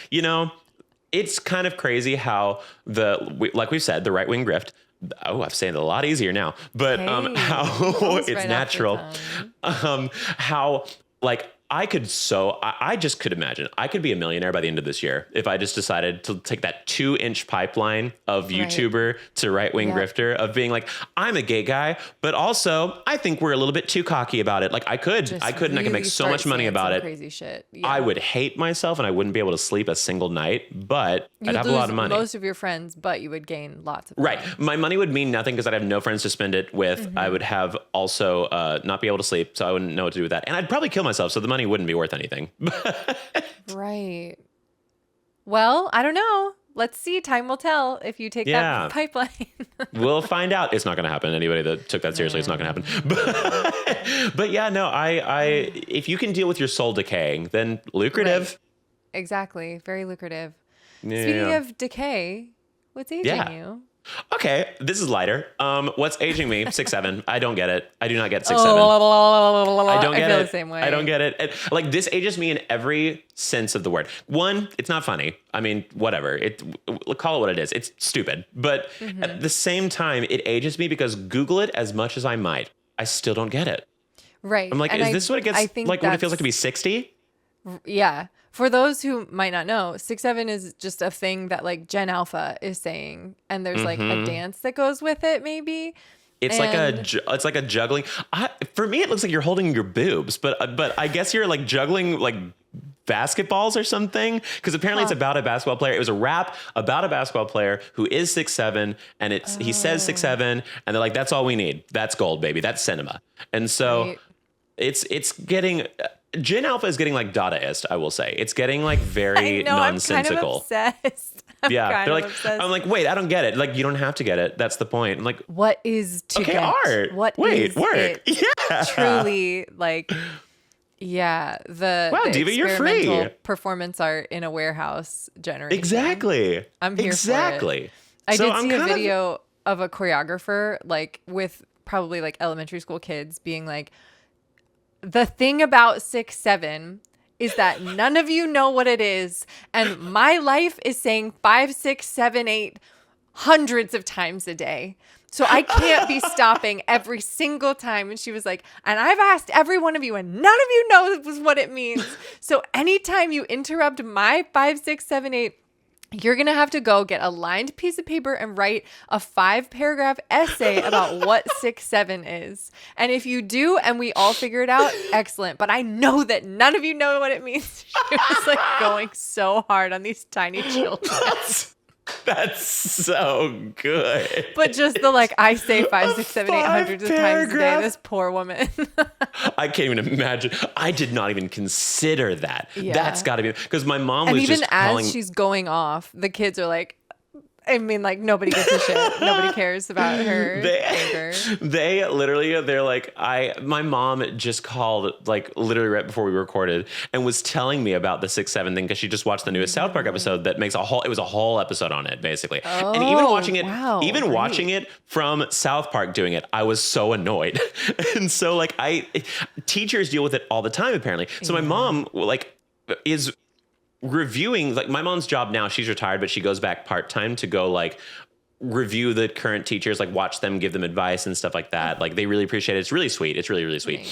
it's kind of crazy how like we've said, the right-wing grift. Oh, I've said it a lot easier now, but how it's natural. How like I just could imagine I could be a millionaire by the end of this year if I just decided to take that 2-inch pipeline of YouTuber to right-wing grifter of being like, I'm a gay guy, but also I think we're a little bit too cocky about it. Like I could and I could make so much money about it. Crazy shit. Yeah. I would hate myself and I wouldn't be able to sleep a single night, but I'd have a lot of money. Most of your friends, but you would gain lots of money. Right. My money would mean nothing because I'd have no friends to spend it with. I would have also not be able to sleep, so I wouldn't know what to do with that. And I'd probably kill myself, so the money wouldn't be worth anything. Right. Well, I don't know. Let's see. Time will tell if you take that pipeline. We'll find out. It's not going to happen. Anybody that took that seriously, it's not going to happen. But yeah, no, I if you can deal with your soul decaying, then lucrative. Right. Exactly. Very lucrative. Yeah. Speaking of decay, what's aging you? Okay, this is lighter. What's aging me? 6'7". I don't get it. I do not get 6'7". I don't get feel it. The same way. I don't get it. Like this ages me in every sense of the word. One, it's not funny. I mean, whatever. Call it what it is. It's stupid. But at the same time, it ages me because Google it as much as I might, I still don't get it. Right. I'm like, is this what it gets like what it feels like to be 60? Yeah. For those who might not know, 6'7" is just a thing that like Gen Alpha is saying, and there's like a dance that goes with it. Maybe it's like a juggling. For me, it looks like you're holding your boobs, but I guess you're like juggling like basketballs or something, because apparently it's about a basketball player. It was a rap about a basketball player who is 6'7", and he says 6'7", and they're like, that's all we need. That's gold, baby. That's cinema. And so it's getting. Gen Alpha is getting like Dadaist, I will say. It's getting like very nonsensical. I'm kind of obsessed. They're like, obsessed. I'm like, wait, I don't get it. Like, you don't have to get it. That's the point. I'm like, what is to get? Art. What wait, is work. It? Yeah. Truly, like, the Diva, you're free. Performance art in a warehouse generation. Exactly. I'm here for it. I did see a video of a choreographer like with probably like elementary school kids being like, the thing about 6'7" is that none of you know what it is, and my life is saying 5, 6, 7, 8 hundreds of times a day. So I can't be stopping every single time. And she was like, and I've asked every one of you, and none of you knows what it means. So anytime you interrupt my 5, 6, 7, 8, you're going to have to go get a lined piece of paper and write a 5-paragraph essay about what 6'7" is. And if you do, and we all figure it out, excellent. But I know that none of you know what it means. She was like going so hard on these tiny children. That's so good. But just the like, I say 5, 6, 7, 8 hundreds of times a day. This poor woman. I can't even imagine. I did not even consider that. Yeah. That's got to be because my mom was even just calling. As she's going off, the kids are like, I mean, like, nobody gives a shit. Nobody cares about her anger. They literally, they're like, my mom just called like literally right before we recorded and was telling me about the 6-7 thing because she just watched the newest South Park episode that makes it was a whole episode on it basically. And even watching it, watching it from South Park doing it, I was so annoyed. And so like teachers deal with it all the time apparently. So my mom like is reviewing, like my mom's job now, she's retired, but she goes back part-time to go like review the current teachers, like watch them, give them advice and stuff like that. Like they really appreciate it. It's really sweet. It's really, really sweet.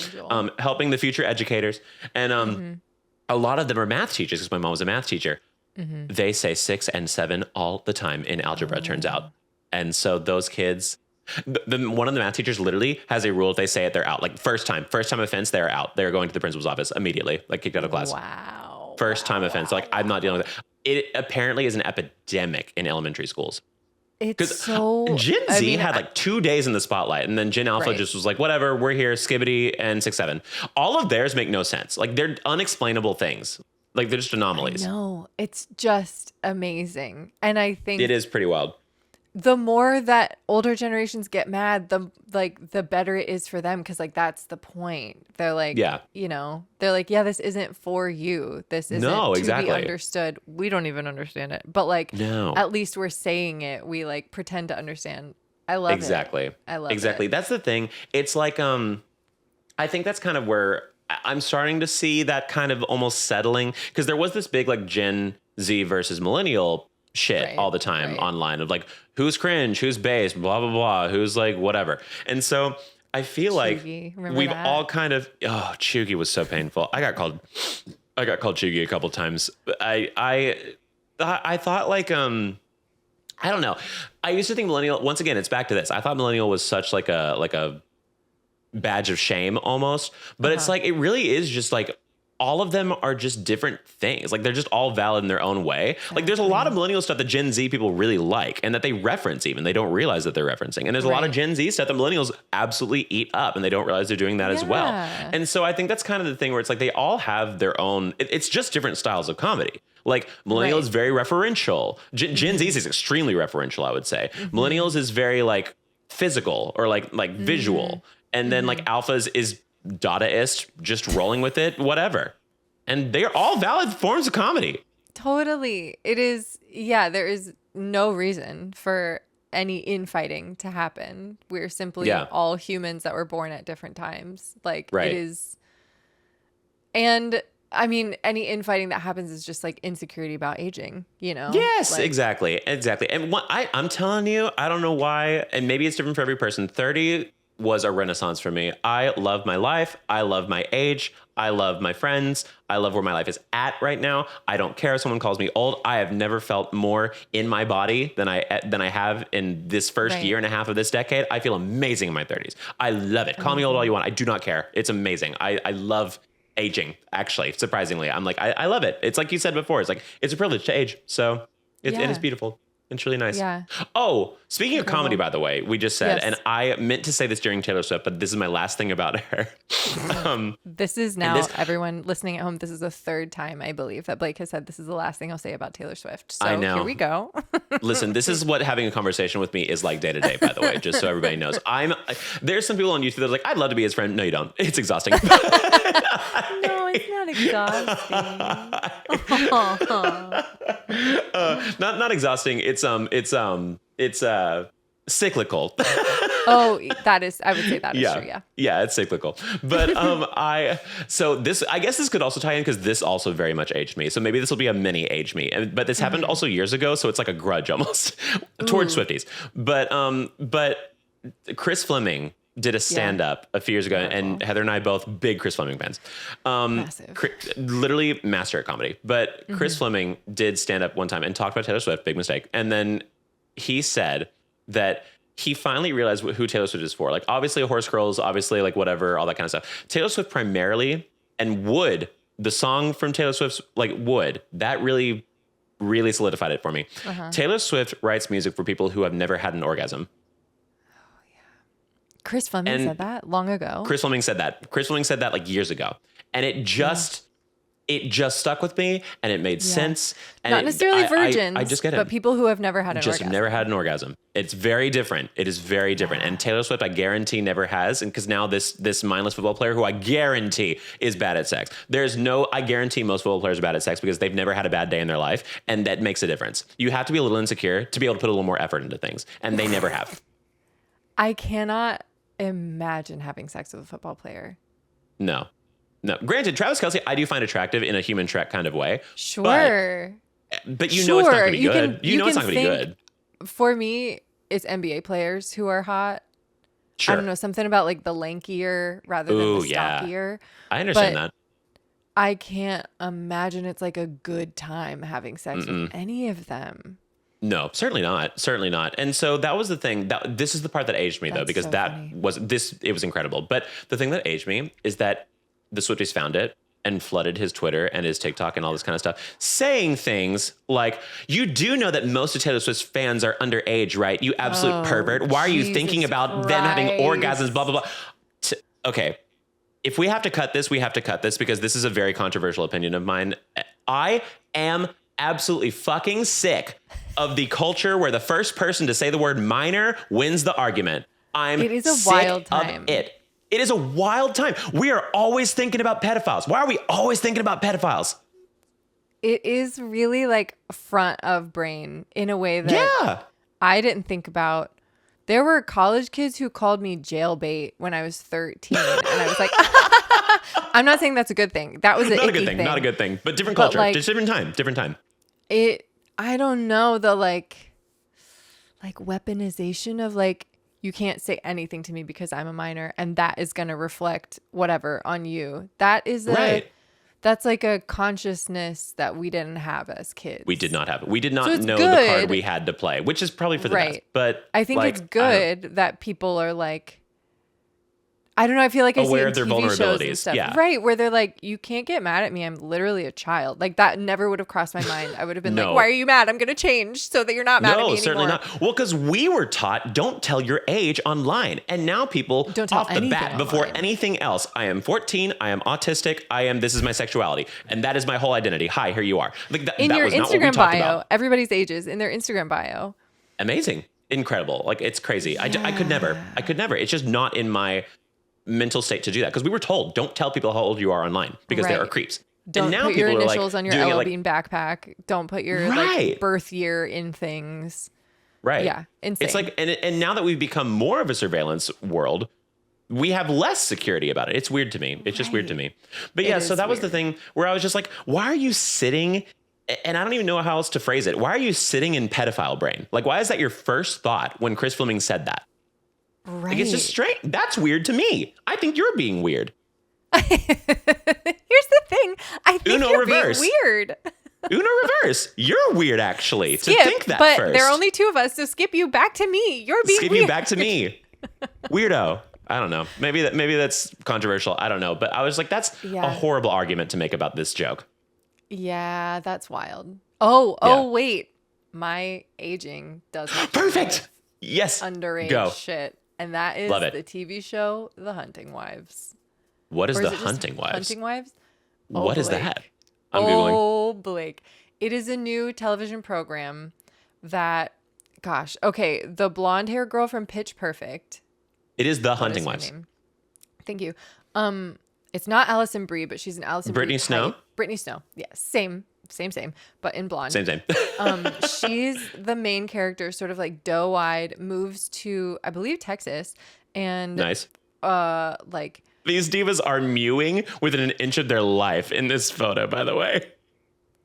Helping the future educators. And a lot of them are math teachers because my mom was a math teacher. They say 6 and 7 all the time in algebra, turns out. And so those kids, one of the math teachers literally has a rule. If they say it, they're out. Like first time offense, they're out. They're going to the principal's office immediately, like kicked out of class. Wow. First time offense. So like I'm not dealing with it. It apparently is an epidemic in elementary schools. It's so Gen Z had like 2 days in the spotlight, and then Gen Alpha just was like, whatever, we're here, Skibbity and 6-7. All of theirs make no sense. Like they're unexplainable things. Like they're just anomalies. No, it's just amazing. And I think it is pretty wild. The more that older generations get mad, the better it is for them, because like that's the point. They're like, they're like, yeah, this isn't for you. This isn't to be understood. We don't even understand it, but like, at least we're saying it. We like pretend to understand. I love it. I love it. That's the thing. It's like, I think that's kind of where I'm starting to see that kind of almost settling, because there was this big like Gen Z versus millennial shit all the time online of like, who's cringe, who's base, blah, blah, blah, who's like whatever. And so I feel Chugi, like we've all kind of, Chugi was so painful. I got called Chugi a couple times. I thought like, I don't know. I used to think millennial, once again, it's back to this. I thought millennial was such like a badge of shame almost, but it's like, it really is just like, all of them are just different things. Like they're just all valid in their own way. Exactly. Like there's a lot of millennial stuff that Gen Z people really like and that they reference even. They don't realize that they're referencing. And there's a lot of Gen Z stuff that millennials absolutely eat up and they don't realize they're doing that as well. And so I think that's kind of the thing where it's like they all have their own, it's just different styles of comedy. Like millennials is very referential. Gen Z is extremely referential, I would say. Millennials is very like physical or like visual. And then like alphas is Dadaist, just rolling with it, whatever. And they're all valid forms of comedy. Totally. It is. Yeah, there is no reason for any infighting to happen. We're simply all humans that were born at different times. Like it is. And I mean, any infighting that happens is just like insecurity about aging, you know? Yes, like, exactly. And I'm telling you, I don't know why, and maybe it's different for every person. 30 was a renaissance for me. I love my life. I love my age. I love my friends. I love where my life is at right now. I don't care if someone calls me old. I have never felt more in my body than I have in this first year and a half of this decade. I feel amazing in my 30s. I love it. Call me old all you want. I do not care. It's amazing. I love aging, actually, surprisingly. I'm like, I love it. It's like you said before. It's like, it's a privilege to age. So and it's beautiful. It's really nice. Yeah. Oh, speaking of comedy, by the way, we just said, and I meant to say this during Taylor Swift, but this is my last thing about her. This is now, everyone listening at home, this is the third time, I believe, that Blake has said this is the last thing I'll say about Taylor Swift. So I know. Here we go. Listen, this is what having a conversation with me is like day to day, by the way, just so everybody knows. There's some people on YouTube that are like, I'd love to be his friend. No, you don't. It's exhausting. No, it's not exhausting. Not exhausting. It's cyclical. Oh, I would say that is true. Yeah. Yeah, it's cyclical. But I guess this could also tie in because this also very much aged me. So maybe this will be a mini age me. But this happened also years ago, so it's like a grudge almost towards Swifties. But Chris Fleming did a stand-up a few years ago, and Heather and I both big Chris Fleming fans. Massive. Literally master at comedy. But Chris Fleming did stand-up one time and talked about Taylor Swift, big mistake. And then he said that he finally realized who Taylor Swift is for. Like, obviously, Horse Girls, obviously, like, whatever, all that kind of stuff. Taylor Swift primarily, and Would, the song from Taylor Swift's, like, Would, that really, really solidified it for me. Taylor Swift writes music for people who have never had an orgasm. Chris Fleming said that long ago. Chris Fleming said that like years ago. And it just, it just stuck with me and it made sense. And Not necessarily I virgins, just get it. but people who have never had an Just orgasm. never had an orgasm. It's very different. It is very different. And Taylor Swift, I guarantee, never has. And because now this mindless football player, who I guarantee is bad at sex. I guarantee most football players are bad at sex because they've never had a bad day in their life, and that makes a difference. You have to be a little insecure to be able to put a little more effort into things, and they never have. I cannot imagine having sex with a football player. No. Granted, Travis Kelce, I do find attractive in a human Shrek kind of way. Sure. But you know it's not going to be good. You know it's not can going to be good. For me, it's NBA players who are hot. Sure. I don't know, something about like the lankier rather than the stockier. I understand that. I can't imagine it's like a good time having sex with any of them. No, certainly not. Certainly not. And so that was the thing. This is the part that aged me, though, because so that funny. it was incredible. But the thing that aged me is that the Swifties found it and flooded his Twitter and his TikTok and all this kind of stuff, saying things like, you do know that most of Taylor Swift's fans are underage, right? You absolute pervert. Why are you thinking about them having orgasms, blah, blah, blah. Okay. If we have to cut this, we have to cut this because this is a very controversial opinion of mine. I am absolutely fucking sick of the culture where the first person to say the word minor wins the argument. It is a sick wild time. of it. It is a wild time. We are always thinking about pedophiles. Why are we always thinking about pedophiles? It is really like front of brain in a way that I didn't think about. There were college kids who called me jailbait when I was 13. And I was like, I'm not saying that's a good thing. That was Not a good thing. Not a good thing. But different culture. Like, just different time. Different time. I don't know, the like weaponization of like, you can't say anything to me because I'm a minor and that is going to reflect whatever on you. That is that's like a consciousness that we didn't have as kids. We did not have it. We did not know good. the card we had to play, which is probably for the best. But I think it's good that people are like, I don't know. I feel like I see aware in of their TV shows and vulnerabilities. stuff, Yeah. right? Where they're like, you can't get mad at me. I'm literally a child. Like that never would have crossed my mind. I would have been No. like, why are you mad? I'm going to change so that you're not mad at me anymore. No, certainly not. Well, because we were taught, don't tell your age online. And now people, Don't tell off the anything bat, before online. anything else, I am 14, I am autistic, this is my sexuality. And that is my whole identity. Hi, here you are. Like In that your was not what we Instagram talked bio, about. everybody's ages in their Instagram bio. Amazing. Incredible. Like, it's crazy. I could never. It's just not in my mental state to do that because we were told don't tell people how old you are online because there are Right. creeps. Don't and now put your people are, initials like, on your doing it, LL like, Bean backpack. Don't put your Right. like birth year in things. right. Yeah, insane. It's like and now that we've become more of a surveillance world, we have less security about it. It's weird to me. It's just weird to me. But yeah, so that was the thing where I was just like, why are you sitting? And I don't even know how else to phrase it. Why are you sitting in pedophile brain? Like, why is that your first thought when Chris Fleming said that? Right. Like, it's just straight. That's weird to me. I think you're being weird. Here's the thing. I think Uno you're reverse. being weird. Uno reverse. You're weird, actually, Skip, to think that but first. there are only two of us, so skip you back to me. You're being Skip weird. you back to me. Weirdo. I don't know. Maybe that's controversial. I don't know. But I was like, that's a horrible argument to make about this joke. Yeah, that's wild. Oh, wait. My aging does have Perfect. Yes. underage Go. shit. And that is Love it. the TV show The Hunting Wives. What is Or the is it just Hunting Wives? Hunting Wives? What is Blake. that? I'm Googling. Oh, Blake. It is a new television program that, gosh, okay, the blonde hair girl from Pitch Perfect. It is the What Hunting is her Wives. name? Thank you. It's not Allison Brie, but she's an Allison Brie Brittany Snow? type. Brittany Snow. Yeah, same, but in blonde. Same. She's the main character, sort of like doe-eyed, moves to, I believe, Texas, and Nice. like, These divas are mewing within an inch of their life in this photo, by the way.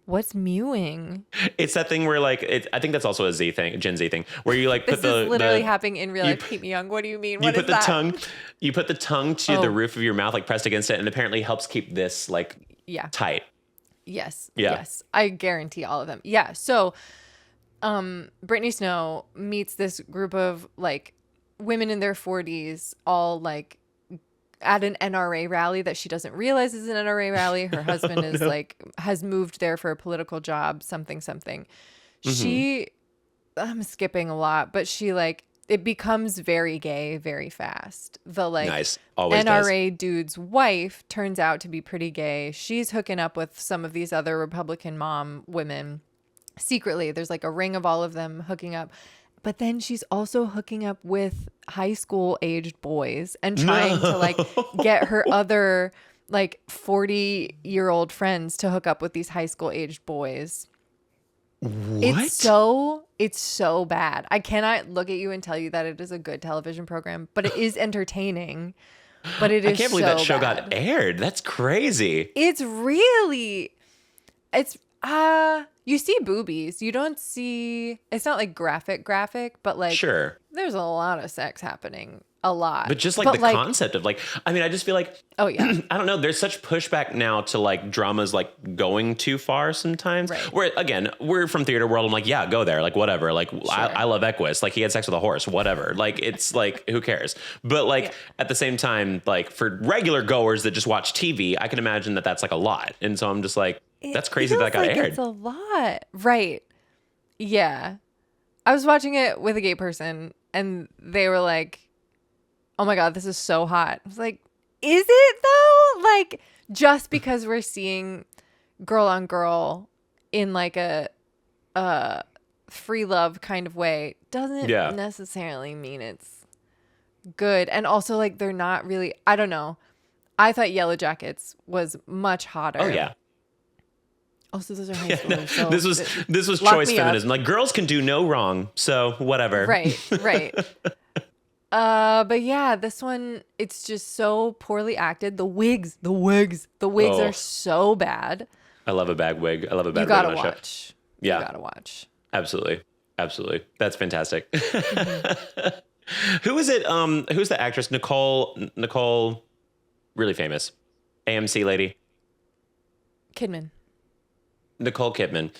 what's mewing? It's that thing where, like, I think that's also a Z thing, Gen Z thing, where you like This put the is literally the, happening in real life. Keep me young. What do you mean? you What put is the that? tongue, you put the tongue to Oh. the roof of your mouth, like pressed against it, and apparently helps keep this like Yeah. tight. Yes. Yeah. Yes. I guarantee all of them. Yeah. So, Brittany Snow meets this group of like women in their 40s, all like at an NRA rally that she doesn't realize is an NRA rally. Her husband is like, has moved there for a political job, something. Mm-hmm. She, I'm skipping a lot, but she like it becomes very gay very fast. The like Nice. Always NRA dude's wife turns out to be pretty gay. She's hooking up with some of these other Republican mom women secretly. There's like a ring of all of them hooking up. But then she's also hooking up with high school aged boys and trying to like get her other like 40-year-old friends to hook up with these high school aged boys. What? It's so bad. I cannot look at you and tell you that it is a good television program, but it is entertaining. But it is I can't believe that show bad. got aired. That's crazy. It's you see boobies. You don't see, it's not like graphic, but like Sure. there's a lot of sex happening. A lot. But just like the concept of like, I mean, I just feel like, oh yeah. I don't know. There's such pushback now to like dramas like going too far sometimes. Right. Where again, we're from theater world. I'm like, yeah, go there. Like whatever. Like Sure. I love Equus. Like he had sex with a horse. Whatever. Like it's like who cares? But like at the same time, like for regular goers that just watch TV, I can imagine that that's like a lot. And so I'm just like, that's crazy that got aired. It's a lot, right? Yeah, I was watching it with a gay person, and they were like, "Oh my god, this is so hot." I was like, "Is it though?" Like, just because we're seeing girl on girl in like a free love kind of way doesn't necessarily mean it's good. And also, like, they're not really. I don't know. I thought Yellow Jackets was much hotter. Oh yeah. Also, those are high schoolers. So this was lock choice me up. feminism. Like girls can do no wrong, so whatever. Right. But yeah, this one, it's just so poorly acted. The wigs are so bad. I love a bag wig. I love a bad You gotta wig on a show. watch. Yeah. You gotta watch. Absolutely. That's fantastic. Mm-hmm. Who is it? Who's the actress? Nicole, really famous AMC lady. Nicole Kidman.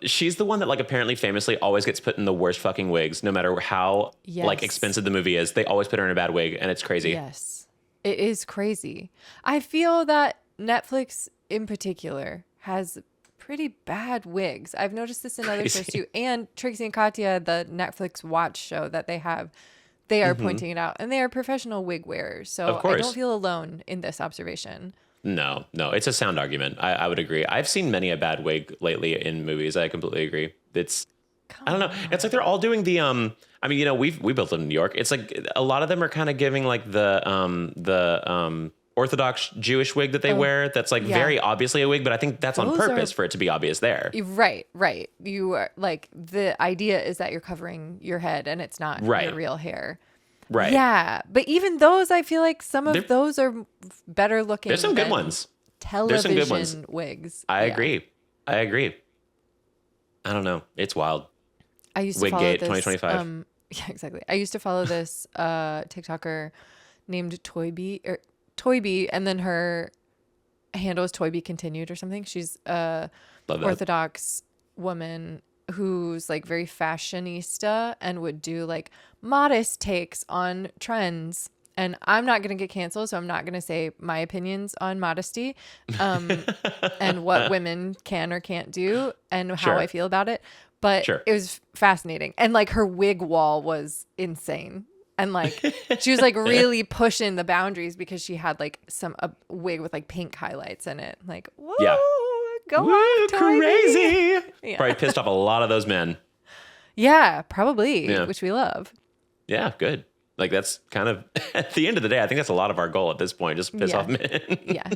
She's the one that like apparently famously always gets put in the worst fucking wigs, no matter how like expensive the movie is. They always put her in a bad wig, and it's crazy. Yes, it is crazy. I feel that Netflix in particular has pretty bad wigs. I've noticed this in other shows too. And Trixie and Katya, the Netflix Watch show that they have, they are pointing it out, and they are professional wig wearers. So I don't feel alone in this observation. No, it's a sound argument. I would agree. I've seen many a bad wig lately in movies. I completely agree. I don't know. It's like they're all doing the I mean, you know, we built it in New York. It's like a lot of them are kind of giving like the Orthodox Jewish wig that they wear. That's like very obviously a wig, but I think that's on purpose for it to be obvious there. Right. You are like, the idea is that you're covering your head and it's not your real hair. Right. Yeah. But even those, I feel like some of those are better looking. There's some good ones. Television There's some good ones. Wigs. I agree. I don't know. It's wild. I used to follow Wiggate this, 2025. Yeah, exactly. I used to follow this TikToker named Toyby, and then her handle is Toyby Continued or something. She's a Orthodox woman who's like very fashionista and would do like modest takes on trends. And I'm not going to get canceled, so I'm not going to say my opinions on modesty and what women can or can't do and how I feel about it. But it was fascinating. And like her wig wall was insane. And like she was like really pushing the boundaries because she had like a wig with like pink highlights in it. Like, whoa, go on, Toby. Crazy. Yeah. Probably pissed off a lot of those men. Yeah, probably, which we love. Yeah, good. Like that's kind of at the end of the day, I think that's a lot of our goal at this point, just piss off men. Yeah.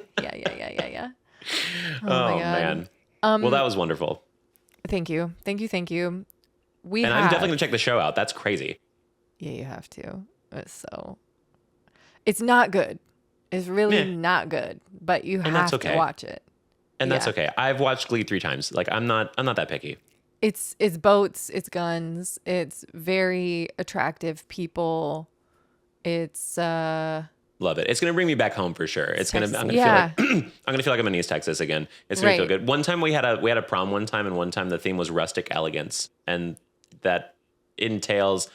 Oh man. Well, that was wonderful. Thank you. I'm definitely gonna check the show out. That's crazy. Yeah, you have to. It's not good. It's really not good, but you have to watch it. And that's okay. I've watched Glee 3 times. Like I'm not that picky. It's boats, it's guns, it's very attractive people. It's love it. It's gonna bring me back home for sure. I'm gonna feel like I'm in East Texas again. It's gonna feel good. One time we had a prom one time, and one time the theme was rustic elegance, and that entails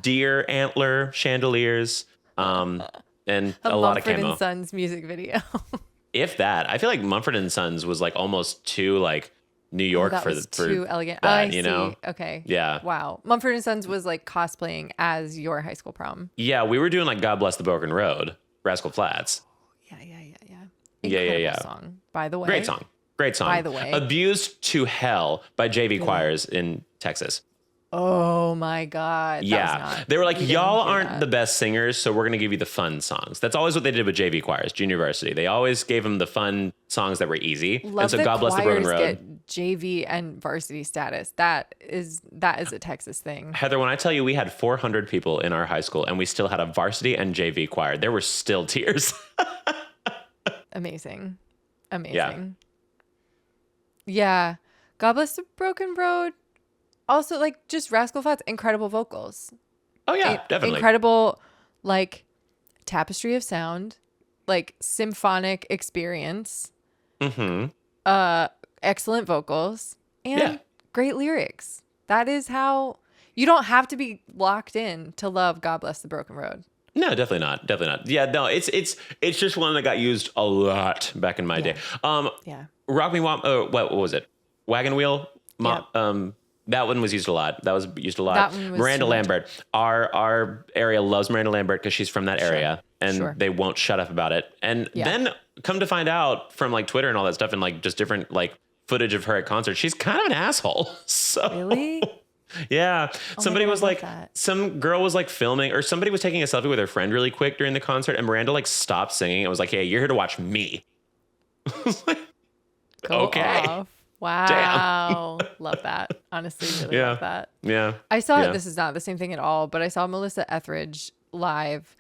deer antler chandeliers, and a lot of camo. Mumford & Sons music video. If that, I feel like Mumford & Sons was like almost too like New Oh, York that for was for too elegant. that, I you see. know? Okay. Yeah. Wow. Mumford and Sons was like cosplaying as your high school prom. Yeah, we were doing like God Bless the Broken Road, Rascal Flats. Yeah. Yeah, yeah, Incredible yeah. song, by the way. Great song. Great song. By the way. Abused to Hell by JV Choirs in Texas. Oh my God. That was Yeah. not, They were like, we didn't y'all hear aren't that. the best singers, so we're going to give you the fun songs. That's always what they did with JV Choirs, junior varsity. They always gave them the fun songs that were easy. Love and so that God Bless the Broken choirs Road. get JV and varsity status. That is a Texas thing. Heather, when I tell you we had 400 people in our high school and we still had a varsity and JV choir, there were still tears. Amazing. Yeah. God Bless the Broken Road. Also, like, just Rascal Flatts, incredible vocals. Oh, yeah, definitely. Incredible, like, tapestry of sound, like, symphonic experience. Mm-hmm. Excellent vocals, and Yeah. great lyrics. That is how you don't have to be locked in to love God Bless the Broken Road. No, definitely not. Definitely not. Yeah, no, it's just one that got used a lot back in my day. Yeah. Rock Me what was it? Wagon Wheel? That one was used a lot. That was used a lot. That one was Miranda too much. Lambert. Our area loves Miranda Lambert because she's from that area and Sure. they won't shut up about it. And Yeah. then come to find out from like Twitter and all that stuff and like just different like footage of her at concerts, she's kind of an asshole. So Really? yeah. Somebody God, I was love like, that. some girl was like filming or somebody was taking a selfie with her friend really quick during the concert and Miranda like stopped singing and was like, hey, you're here to watch me. Go Okay. off. Wow. Love that. Honestly, really Yeah. love that. Yeah. I saw Yeah. this is not the same thing at all, but I saw Melissa Etheridge live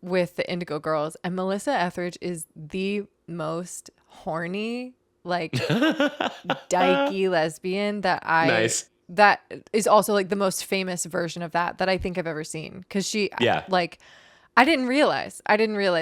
with the Indigo Girls, and Melissa Etheridge is the most horny, like dykey lesbian Nice. that is also like the most famous version of that I think I've ever seen. Because she Yeah. like I didn't realize.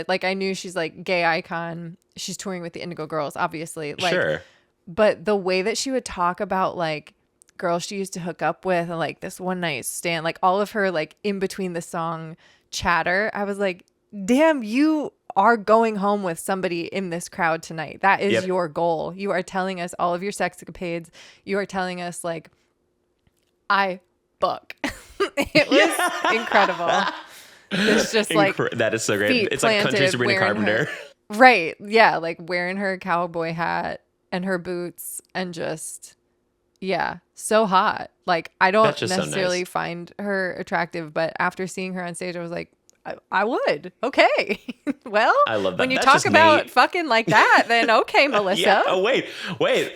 Like I knew she's like gay icon. She's touring with the Indigo Girls, obviously. Like Sure. but the way that she would talk about like girls she used to hook up with and like this one night stand, like all of her like in between the song chatter, I was like, damn, you are going home with somebody in this crowd tonight. That is Yep. your goal. You are telling us all of your sex escapades. You are telling us like, I book. It was incredible. It's just like that is so great. feet It's like country planted, Sabrina wearing Carpenter. right. Yeah. Like wearing her cowboy hat and her boots and just, yeah, so hot. Like I don't That's just so necessarily nice. find her attractive, but after seeing her on stage, I was like, I would. Okay. Well, I love that. when you That's talk just about Nate. fucking like that, then okay, Melissa. Yeah. Oh wait.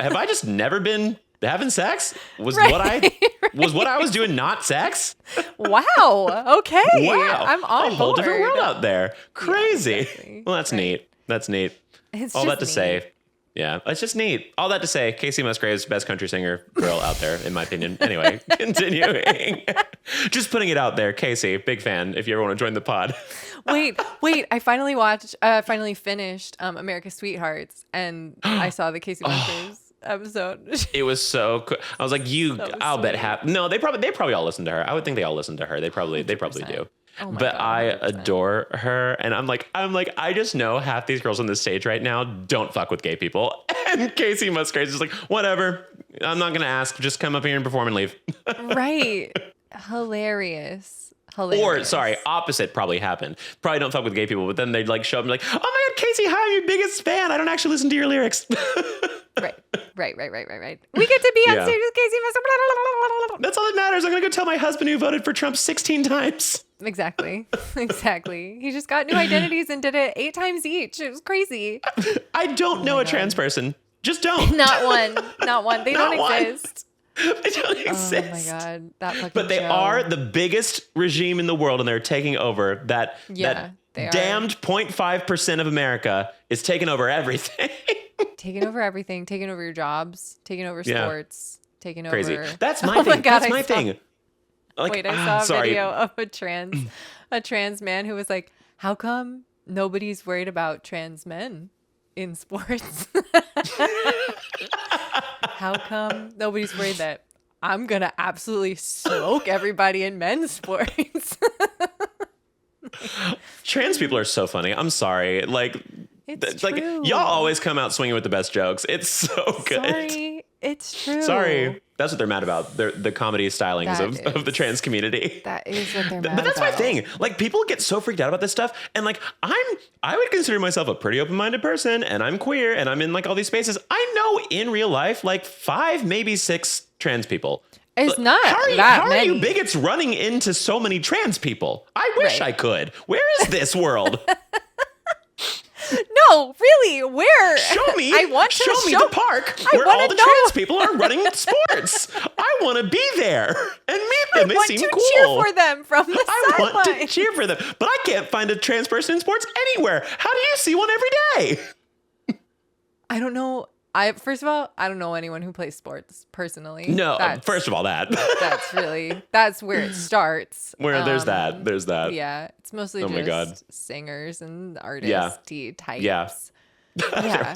Have I just never been having sex? Was Right, what I was doing not sex? Wow. Okay. Wow. I'm on a whole different board. world out there. Crazy. exactly. Well, that's Right. neat. That's neat. It's All just that to say. Yeah, it's just neat. All that to say, Casey Musgraves, best country singer girl out there, in my opinion. Anyway, continuing. Just putting it out there. Casey, big fan if you ever want to join the pod. Wait, I finally finished America's Sweethearts, and I saw the Casey Musgraves episode. It was so cool. I was like, I'll bet sweet. no, they probably all listen to her. I would think they all listen to her. They probably do. Oh my But God, I 100%. adore her. And I'm like, I just know half these girls on the stage right now don't fuck with gay people. And Casey Musgraves is like, whatever. I'm not going to ask. Just come up here and perform and leave. Right. Hilarious. Or, sorry, opposite probably happened. Probably don't fuck with gay people, but then they'd like show up and be like, oh my God, Casey, hi, I'm your biggest fan. I don't actually listen to your lyrics. Right. We get to be on Yeah. stage with Casey Musgraves. That's all that matters. I'm going to go tell my husband who voted for Trump 16 times. Exactly. He just got new identities and did it 8 times each. It was crazy. I don't know a trans person. Just don't. Not one. They Not don't one. exist. They don't Oh exist. my God. That fucking But they show. are the biggest regime in the world, and they're taking over that. Yeah, they that are. damned 0.5% of America is taking over everything. taking over everything, taking over your jobs, taking over Yeah. sports, taking Crazy. over. That's my Oh thing. my God, That's I my saw- thing. Like, Wait, I saw a sorry. video of a trans man who was like, "How come nobody's worried about trans men in sports? How come nobody's worried that I'm gonna absolutely smoke everybody in men's sports?" Trans people are so funny. I'm sorry. Like, It's like true. y'all always come out swinging with the best jokes. It's so good. Sorry, It's true. Sorry. That's what they're mad about. The comedy stylings of the trans community. That is what they're mad about. But that's my thing. Like, people get so freaked out about this stuff. And like, I would consider myself a pretty open-minded person, and I'm queer, and I'm in like all these spaces. I know in real life, like 5, maybe 6 trans people. It's not How that are many. you bigots running into so many trans people? I wish I could. Where is this world? No, really, where? Show me. I want to show me the park where wanna all the know. trans people are running sports. I want to be there and meet them. They want seem to cool. cheer for them from the I want to sideline. cheer for them, but I can't find a trans person in sports anywhere. How do you see one every day? I don't know. First of all, I don't know anyone who plays sports personally. No, first of all, that. That's where it starts. Where there's that. Yeah, it's mostly Oh my God. singers and artists types. Yeah. Yeah.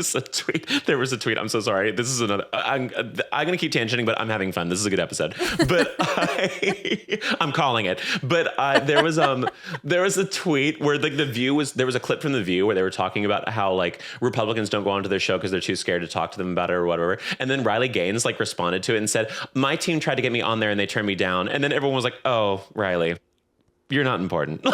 There was a tweet. I'm so sorry. This is another. I'm gonna keep tangenting, but I'm having fun. This is a good episode. But I'm calling it. But there was a tweet where like there was a clip from The View where they were talking about how like Republicans don't go onto their show because they're too scared to talk to them about it or whatever. And then Riley Gaines like responded to it and said, "My team tried to get me on there and they turned me down." And then everyone was like, "Oh, Riley, you're not important."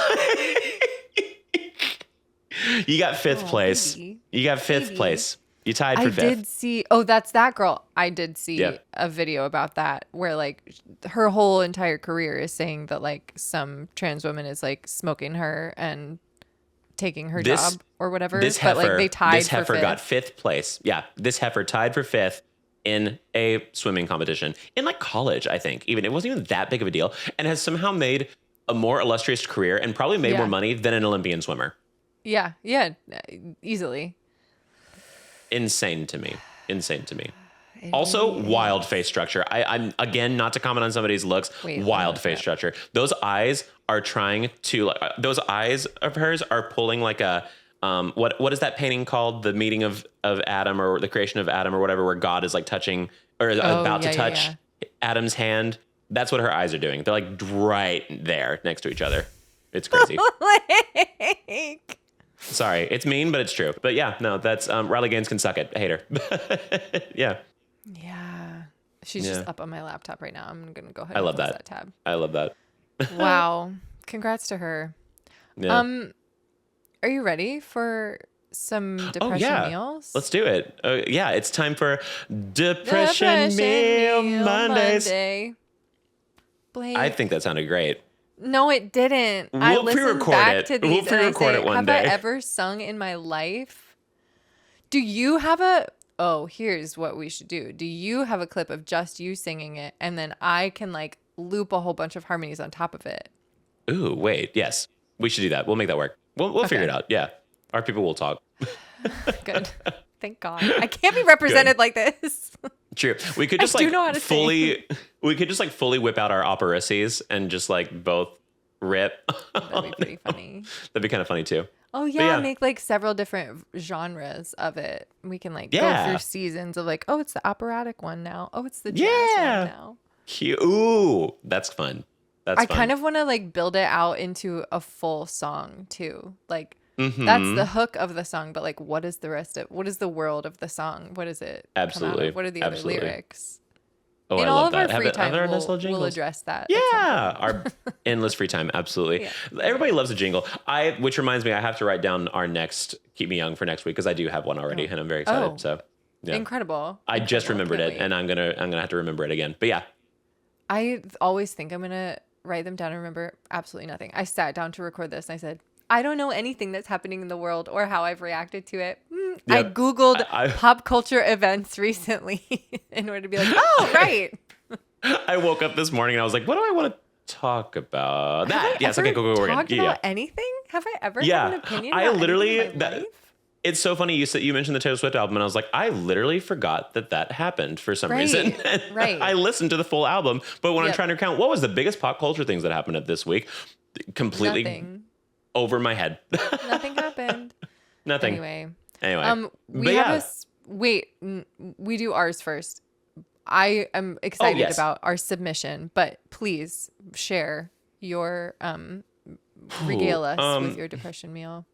You got 5th place. Maybe. You got 5th place. You tied for 5th. I did see. Oh, that's that girl. I did see Yep. a video about that where like her whole entire career is saying that like some trans woman is like smoking her and taking her job or whatever. This but heifer, like they tied this heifer for got 5th. 5th place. Yeah, this heifer tied for 5th in a swimming competition in like college, I think. Even it wasn't even that big of a deal, and has somehow made a more illustrious career and probably made more money than an Olympian swimmer. Yeah, easily. Insane to me. Also, wild face structure. I'm again, not to comment on somebody's looks. Wild face structure. Those eyes are trying to like. Those eyes of hers are pulling like a. What is that painting called? The meeting of Adam or the creation of Adam or whatever, where God is like touching or about to touch Adam's hand. That's what her eyes are doing. They're like right there next to each other. It's crazy. Like, Sorry, it's mean, but it's true. But yeah, no, that's Riley Gaines can suck it. I hate her. Yeah. yeah, she's just up on my laptop right now. I'm gonna go ahead. I and love close that. tab. I love that. Wow, congrats to her. Yeah. Are you ready for some depression meals? Let's do it. Yeah, it's time for Depression Meal Mondays. Monday. Blake. I think that sounded great. No, it didn't. I We'll listened pre-record back it. to these We'll and I pre-record say, it one have day. I ever sung in my life? Do you have a... Oh, here's what we should do. Do you have a clip of just you singing it, and then I can like loop a whole bunch of harmonies on top of it? Ooh, wait. Yes, we should do that. We'll make that work. We'll figure it out. Yeah, our people will talk. Good. Thank God. I can't be represented like this. True. We could just I do like know how to fully. We could just like fully whip out our operacies and just like both rip. That'd be pretty funny. That'd be kind of funny too. Oh yeah, make like several different genres of it. We can like go through seasons of like, oh, it's the operatic one now. Oh, it's the jazz one now. Cute. Ooh, that's fun. I kind of want to like build it out into a full song too. Like that's the hook of the song, but like what is the rest of what is the world of the song? What is it? Absolutely. What are the other lyrics? Oh, in I all love of that. our free time, we'll we'll address that. Yeah, our endless free time. Absolutely. Yeah. Everybody loves a jingle. Which reminds me, I have to write down our next Keep Me Young for next week because I do have one already, and I'm very excited. So, yeah. Incredible. I just remembered it, and I'm gonna have to remember it again. But yeah, I always think I'm gonna write them down and remember absolutely nothing. I sat down to record this, and I said, I don't know anything that's happening in the world or how I've reacted to it. I Googled pop culture events recently in order to be like, oh, right. I woke up this morning and I was like, what do I want to talk about? That. Yes, okay, go again. Talked about anything? Have I ever had an opinion about anything in my life? It's so funny you mentioned the Taylor Swift album, and I was like, I literally forgot that happened for some reason. Right. I listened to the full album, but when I'm trying to recount what was the biggest pop culture things that happened at this week, completely Nothing. Over my head. Nothing happened. Nothing. Anyway, we do ours first. I am excited about our submission, but please share your regale us with your depression meal.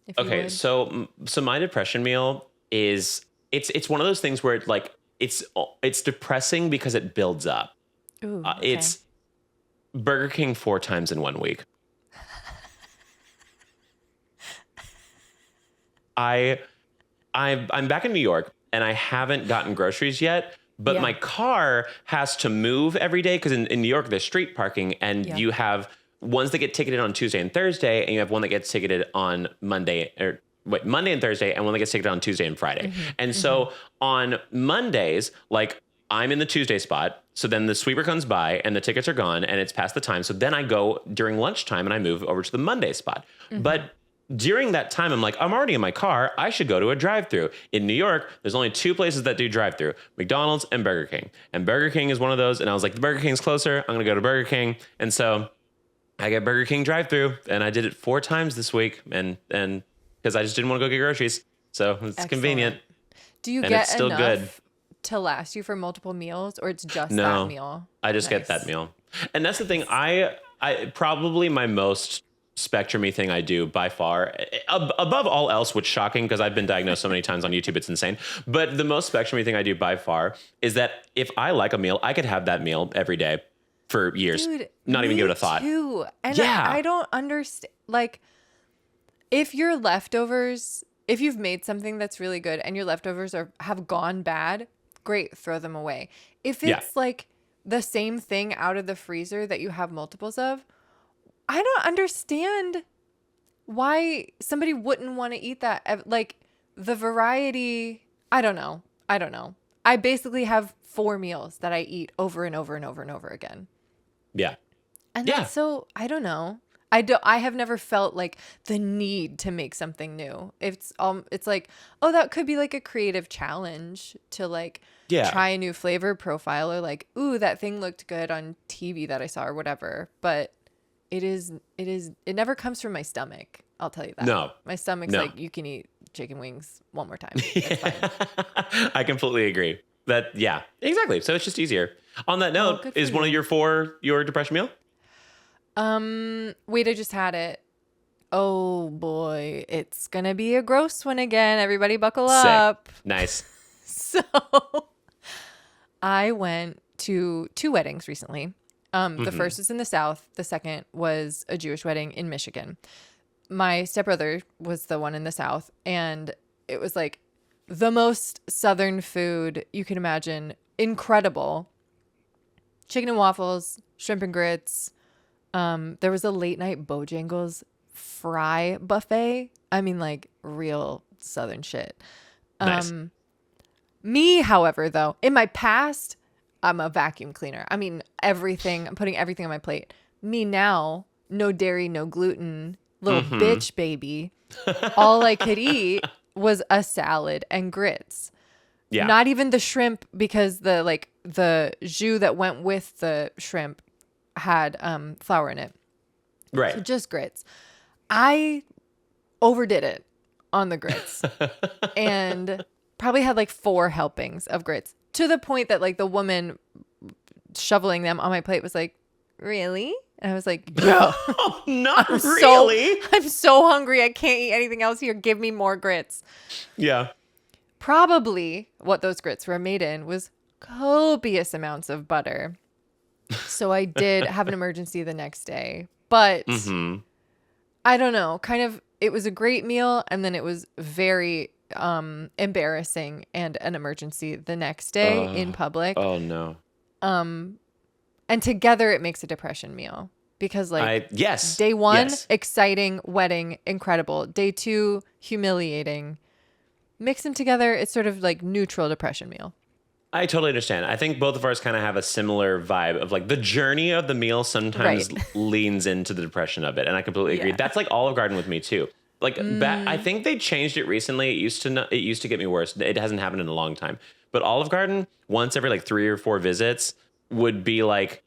If you would. So my depression meal is it's one of those things where like it's depressing because it builds up. Ooh, okay. It's Burger King 4 times in 1 week. I'm back in New York and I haven't gotten groceries yet, but Yeah. my car has to move every day because in New York there's street parking and Yeah. you have ones that get ticketed on Tuesday and Thursday, and you have one that gets ticketed on Monday and Thursday, and one that gets ticketed on Tuesday and Friday. And so on Mondays, like I'm in the Tuesday spot. So then the sweeper comes by and the tickets are gone and it's past the time. So then I go during lunchtime and I move over to the Monday spot. But during that time, I'm like, I'm already in my car. I should go to a drive-thru. In New York, there's only 2 places that do drive-thru, McDonald's and Burger King. And Burger King is one of those. And I was like, the Burger King's closer. I'm going to go to Burger King. And so I get Burger King drive-thru, and I did it 4 times this week. And because I just didn't want to go get groceries. So it's Excellent. convenient. Do you and get it's still enough good. to last you for multiple meals, or it's just No, that meal? I just get Nice. that meal. And that's the thing. I probably my most spectrum-y thing I do by far, above all else, which shocking because I've been diagnosed so many times on YouTube, it's insane. But the most spectrum-y thing I do by far is that if I like a meal, I could have that meal every day for years, Dude, not even me give it a thought. Too. And Yeah. I don't understand. Like, if your leftovers, if you've made something that's really good and your leftovers have gone bad, great, throw them away. If it's Yeah. like the same thing out of the freezer that you have multiples of, I don't understand why somebody wouldn't want to eat that. Like, the variety, I don't know. I basically have 4 meals that I eat over and over and over and over again. Yeah. And Yeah. that's so, I don't know. I have never felt like the need to make something new. It's like, oh, that could be like a creative challenge to like Yeah. try a new flavor profile, or like, ooh, that thing looked good on TV that I saw or whatever. But it never comes from my stomach. I'll tell you that. No. My stomach's No. like, you can eat chicken wings one more time. It's fine. I completely agree. Yeah, exactly. So it's just easier. On that Well, note, good for is one of you. your depression meal? Wait, I just had it. Oh boy, it's gonna be a gross one again. Everybody buckle up. Nice. So I went to 2 weddings recently. The first was in the South. The second was a Jewish wedding in Michigan. My stepbrother was the one in the South, and it was like the most Southern food you can imagine. Incredible. Chicken and waffles, shrimp and grits. There was a late night Bojangles fry buffet. I mean, like real Southern shit. Nice. Me, however, though, in my past, I'm a vacuum cleaner. I mean, everything, I'm putting everything on my plate. Me now, no dairy, no gluten, little bitch baby. All I could eat was a salad and grits. Yeah. Not even the shrimp, because the jus that went with the shrimp had flour in it. Right. So just grits. I overdid it on the grits and probably had like 4 helpings of grits, to the point that like the woman shoveling them on my plate was like, really? And I was like, yeah. Not I'm really. I'm so hungry. I can't eat anything else here. Give me more grits. Yeah. Probably what those grits were made in was copious amounts of butter. So I did have an emergency the next day. But I don't know. Kind of, it was a great meal, and then it was very embarrassing and an emergency the next day in public. Oh no. And together it makes a depression meal, because like Yes. day 1, Yes. exciting, wedding, incredible. Day 2, humiliating. Mix them together, it's sort of like neutral depression meal. I totally understand. I think both of ours kind of have a similar vibe of like the journey of the meal sometimes leans into the depression of it. And I completely agree. Yeah. That's like Olive Garden with me too. Like I think they changed it recently. It used to get me worse. It hasn't happened in a long time. But Olive Garden, once every like 3 or 4 visits, would be like,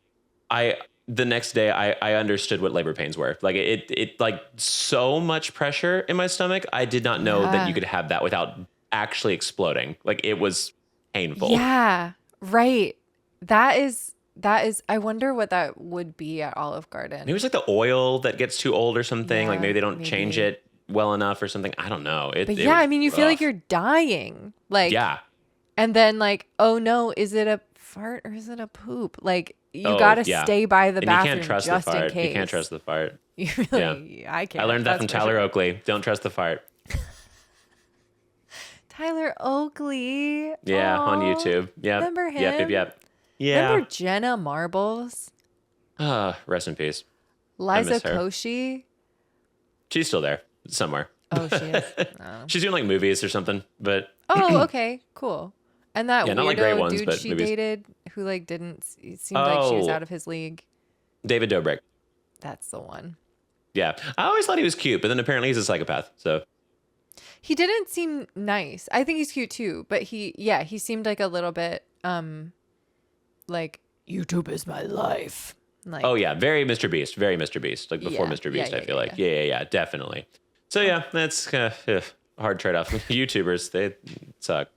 the next day I understood what labor pains were. Like it like so much pressure in my stomach. I did not know that you could have that without actually exploding. Like it was painful. Yeah, right. That is, I wonder what that would be at Olive Garden. Maybe it's like the oil that gets too old or something. Yeah, like maybe they don't change maybe. it well enough or something. I don't know. But yeah, I mean, you feel like you're dying. Like, yeah. And then like, oh no, is it a fart or is it a poop? Like you Oh, gotta yeah. stay by the And bathroom you can't trust the just in fart. case. You can't trust the fart. You really, I can't. I learned that that's from for Tyler sure. Oakley. Don't trust the fart. Tyler Oakley. Yeah, on Aw. YouTube. Yep. Remember Yep, him? Yeah. Remember Jenna Marbles? Rest in peace. Liza miss her. Koshy? She's still there somewhere. Oh, she is. Oh. She's doing like movies or something, but Oh, okay, cool. And that Yeah, not weirdo like great ones, dude but she movies. dated who like didn't, it seemed like she was Oh. out of his league. David Dobrik. That's the one. Yeah. I always thought he was cute, but then apparently he's a psychopath. So He didn't seem nice. I think he's cute too, but he seemed like a little bit like YouTube is my life. Like oh yeah, very Mr. Beast. Very Mr. Beast. Like before Yeah, Mr. yeah, Beast, yeah, I feel yeah, like. Yeah, definitely. So yeah, that's hard trade-off. YouTubers, they suck.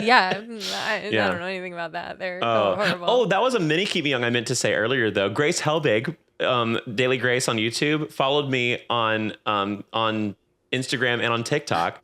yeah, I Yeah. don't know anything about that. They're Oh, horrible. oh, that was a mini Keep Me Young I meant to say earlier though. Grace Helbig, Daily Grace on YouTube, followed me on Instagram and on TikTok.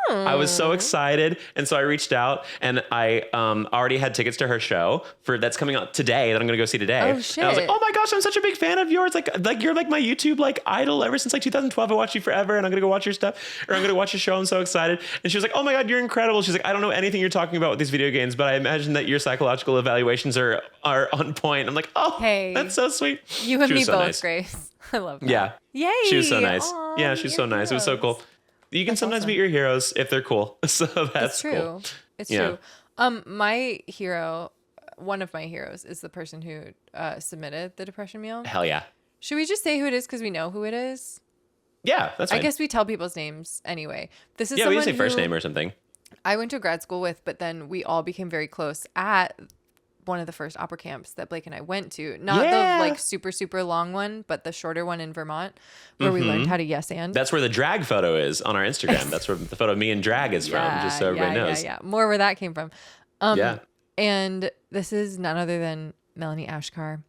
I was so excited, and so I reached out, and I already had tickets to her show that's coming out today that I'm going to go see today. Oh, And I was like, shit. oh my gosh, I'm such a big fan of yours. Like you're like my YouTube like idol ever since like 2012. I watched you forever, and I'm going to go watch your stuff, or I'm going to watch your show. I'm so excited. And she was like, oh my God, you're incredible. She's like, I don't know anything you're talking about with these video games, but I imagine that your psychological evaluations are on point. I'm like, oh, Hey. that's so sweet. You and She was me so both, nice. Grace. I love that. Yeah. Yay. She was so nice. Aw, Yeah, she's so you're nice. It was so heroes. cool. You can sometimes awesome. meet your heroes if they're cool. So that's It's true. cool. It's Yeah. true. My hero, one of my heroes, is the person who submitted the depression meal. Hell yeah. Should we just say who it is because we know who it is? Yeah, that's fine. I guess we tell people's names anyway. This is Yeah, we someone can say first who name or something. I went to grad school with, but then we all became very close at one of the first opera camps that Blake and I went to. Not Yeah. the like super, super long one, but the shorter one in Vermont where we learned how to yes and. That's where the drag photo is on our Instagram. That's where the photo of me and drag is from, just so everybody knows. Yeah. More where that came from. Yeah. And this is none other than Melanie Ashkar.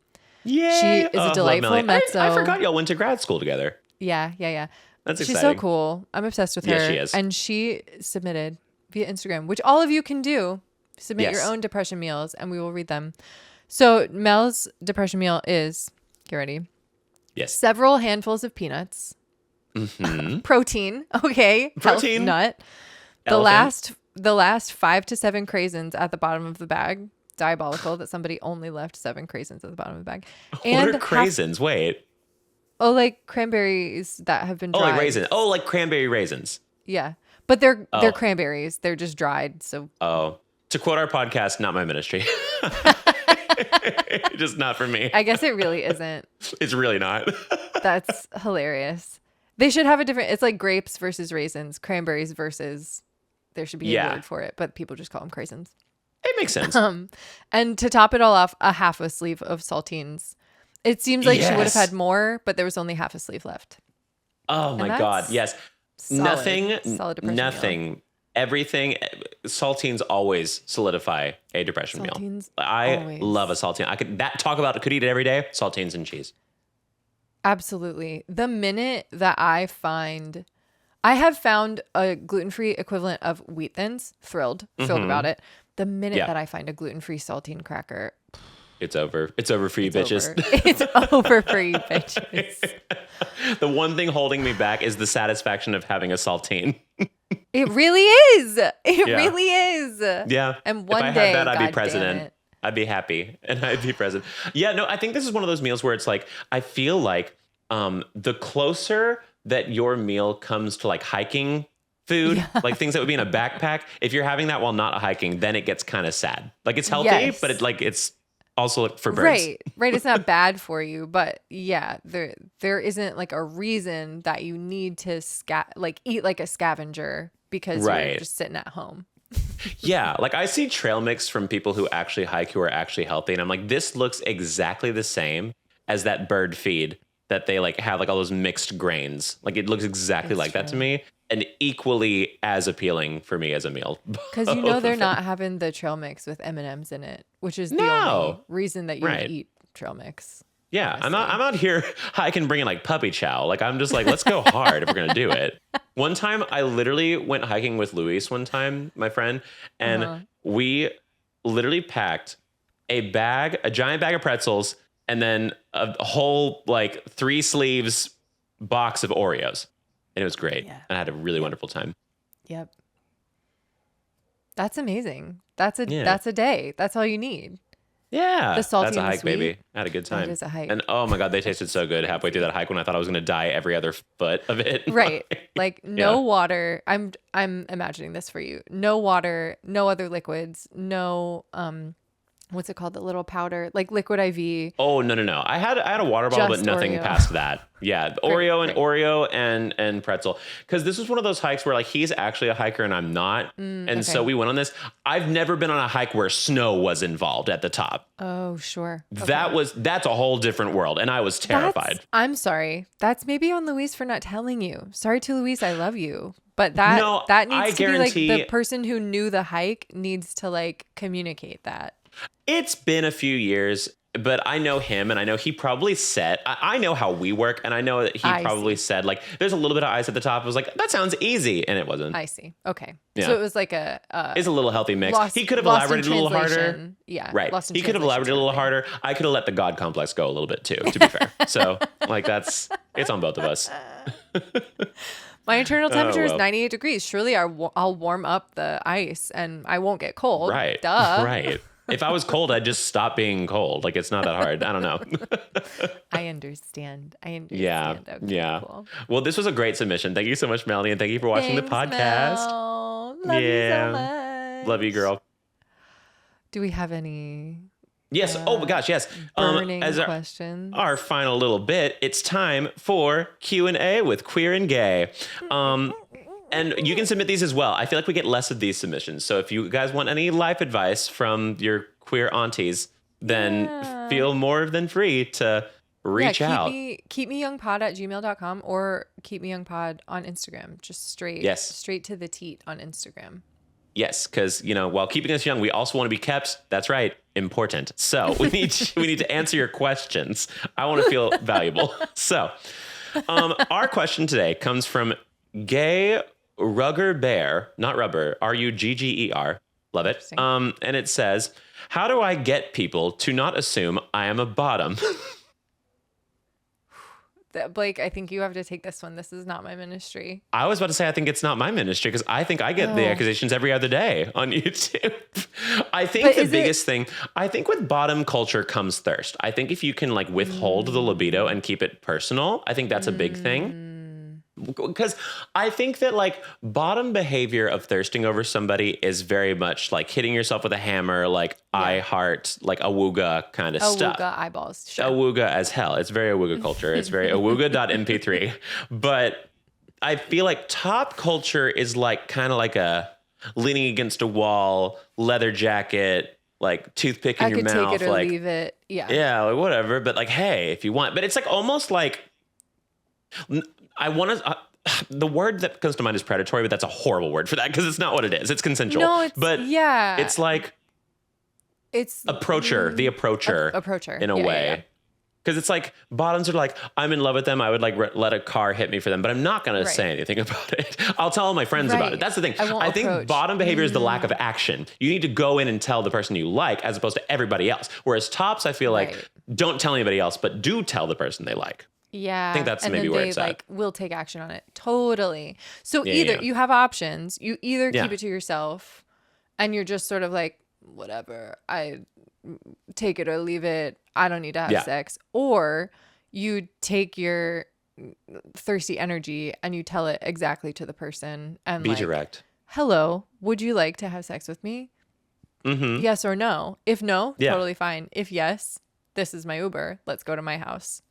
Yeah. She is a delightful mezzo. I forgot y'all went to grad school together. Yeah. That's She's exciting. so cool. I'm obsessed with her. Yeah, she is. And she submitted via Instagram, which all of you can do. Submit your Yes. own depression meals and we will read them. So Mel's depression meal is, get ready, Yes. several handfuls of peanuts, protein, okay, health Protein. nut, Elephant. the last 5 to 7 craisins at the bottom of the bag. Diabolical that somebody only left 7 craisins at the bottom of the bag. What are craisins? Wait. Like cranberries that have been Oh, dried. like raisins. Oh, like cranberry raisins. Yeah. But they're Oh. cranberries. They're just dried. So Oh. To quote our podcast, not my ministry. Just not for me. I guess it really isn't. It's really not. That's hilarious. They should have a different, it's like grapes versus raisins, cranberries versus, there should be a Yeah. word for it, but people just call them craisins. It makes sense. And to top it all off, a half a sleeve of saltines. It seems like she would have Yes. had more, but there was only half a sleeve left. Oh my that's God. Yes. solid. Solid depression meal. Nothing, everything. Saltines always solidify a depression meal. Saltines I always. love a saltine. I could eat it every day. Saltines and cheese. Absolutely. The minute that I have found a gluten-free equivalent of Wheat Thins, thrilled about it. The minute Yeah. that I find a gluten-free saltine cracker, It's over. It's over for you bitches. over. It's over for you bitches. The one thing holding me back is the satisfaction of having a saltine. It really is. It Yeah. really is. Yeah. And one if I day, had that, I'd God be president. damn it. I'd be happy and I'd be president. Yeah, no, I think this is one of those meals where it's like, I feel like the closer that your meal comes to like hiking food, like things that would be in a backpack, if you're having that while not hiking, then it gets kind of sad. Like it's healthy, Yes. but it's also for birds. Right. It's not bad for you, but yeah, there isn't like a reason that you need to eat like a scavenger because you're Right. just sitting at home. Yeah, like I see trail mix from people who actually hike who are actually healthy, and I'm like, this looks exactly the same as that bird feed that they like have like all those mixed grains. Like it looks exactly That's like that to true. me, and equally as appealing for me as a meal. Because you know they're not having the trail mix with M&Ms in it, which is the only No. reason that you Right. would eat trail mix. Yeah, I'm out here hiking bringing like puppy chow. Like I'm just like, let's go hard if we're gonna do it. One time I literally went hiking with Luis one time, my friend, and we literally packed a giant bag of pretzels, and then a whole like 3 sleeves box of Oreos. And it was great. Yeah. And I had a really wonderful time. Yep. That's amazing. That's a Yeah. that's a day. That's all you need. Yeah. The salty That's a and the hike, sweet. baby. I had a good time. That is a hike. And oh my God, they tasted so good halfway through that hike when I thought I was going to die every other foot of it. Right. Like no Yeah. water. I'm imagining this for you. No water, no other liquids, no what's it called? The little powder, like liquid IV. Oh no! I had a water bottle, but Just nothing Oreo. past that. Yeah, Great, Oreo and pretzel. Because this was one of those hikes where like he's actually a hiker and I'm not, and so okay. we went on this. I've never been on a hike where snow was involved at the top. Oh, sure. Okay. That's a whole different world, and I was terrified. I'm sorry. That's maybe on Luis for not telling you. Sorry to Luis, I love you. But that No, that I needs to be like guarantee- the person who knew the hike needs to like communicate that. It's been a few years. But I know him, and I know he probably said, I know how we work, and I know that he probably said, like, there's a little bit of ice at the top. I was like, that sounds easy. And it wasn't. I see. Okay. Yeah. So it was like It's a little healthy mix. lost- He could have lost in elaborated a little harder. translation. Yeah. Right. lost in He could have translation elaborated a little sort of harder. I could have let the God complex go a little bit too, to be fair. So, like, it's on both of us. thing. My internal temperature is well. 98 degrees. Surely I'll warm up the ice and I won't get cold. Right. Duh. Right. If I was cold, I'd just stop being cold. Like, it's not that hard. I don't know. I understand. Yeah. Okay, Yeah. cool. Well, this was a great submission. Thank you so much, Melanie. And thank you for watching the Thanks, podcast. Mel. Love you so much. Love you, girl. Do we have any Yes. Oh my gosh. Yes. burning As questions? our final little bit, it's time for Q&A with Queer and Gay. And you can submit these as well. I feel like we get less of these submissions. So if you guys want any life advice from your queer aunties, then feel more than free to reach out. Keep me youngpod at gmail.com or keep me youngpod on Instagram. Just straight to the teat on Instagram. Yes, because while keeping us young, we also want to be kept. That's right, important. So we need to answer your questions. I want to feel valuable. So our question today comes from Gay Rugger Bear, not rubber, Rugger. Love it. And it says, how do I get people to not assume I am a bottom? Blake, I think you have to take this one. This is not my ministry. I was about to say, I think it's not my ministry because I think I get the accusations every other day on YouTube. I think the biggest thing, I think with bottom culture comes thirst. I think if you can like withhold the libido and keep it personal, I think that's a big thing. Because I think that like bottom behavior of thirsting over somebody is very much like hitting yourself with a hammer, like I heart, like awooga kind of stuff. Awooga eyeballs. Sure. Awooga as hell. It's very awooga culture. It's very awooga.mp3. But I feel like top culture is like kind of like a leaning against a wall, leather jacket, like toothpick in your mouth. I could take it or like, leave it. Yeah. Yeah, like whatever. But like, hey, if you want. But it's like almost like I want to. The word that comes to mind is predatory, but that's a horrible word for that because it's not what it is. It's consensual. No, it's it's like it's approacher in a way. Because it's like bottoms are like, I'm in love with them. I would like let a car hit me for them, but I'm not going to say anything about it. I'll tell all my friends about it. That's the thing. I think bottom behavior is the lack of action. You need to go in and tell the person you like as opposed to everybody else. Whereas tops, I feel like don't tell anybody else, but do tell the person they like. Yeah. I think that's and maybe then where they it's at. like will take action on it. Totally. So you have options. You either keep it to yourself and you're just sort of like, whatever, I take it or leave it. I don't need to have sex. Or you take your thirsty energy and you tell it exactly to the person and be direct. Hello, would you like to have sex with me? Mm-hmm. Yes or no. If no, totally fine. If yes, this is my Uber. Let's go to my house.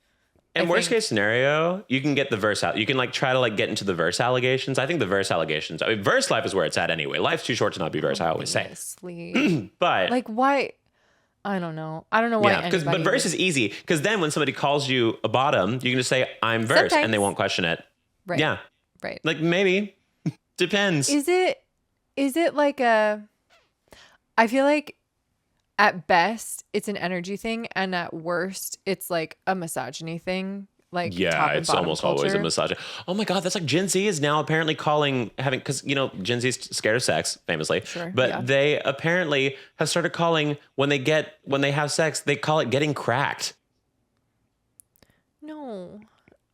And worst case scenario, you can get the verse out. You can like try to like get into the verse allegations. I think the verse allegations, I mean, verse life is where it's at anyway. Life's too short to not be verse, I always say. But like, why? I don't know. I don't know why. Yeah, but verse is easy because then when somebody calls you a bottom, you can just say, I'm verse, and they won't question it. Right. Yeah. Right. Like maybe. Depends. Is it like I feel like at best it's an energy thing and at worst it's like a misogyny thing. like Yeah, top and it's bottom almost culture. always a misogyny. Oh my God, that's like Gen Z is now apparently because, Gen Z is scared of sex, famously. Sure, But yeah. they apparently have started calling when they have sex, they call it getting cracked. No.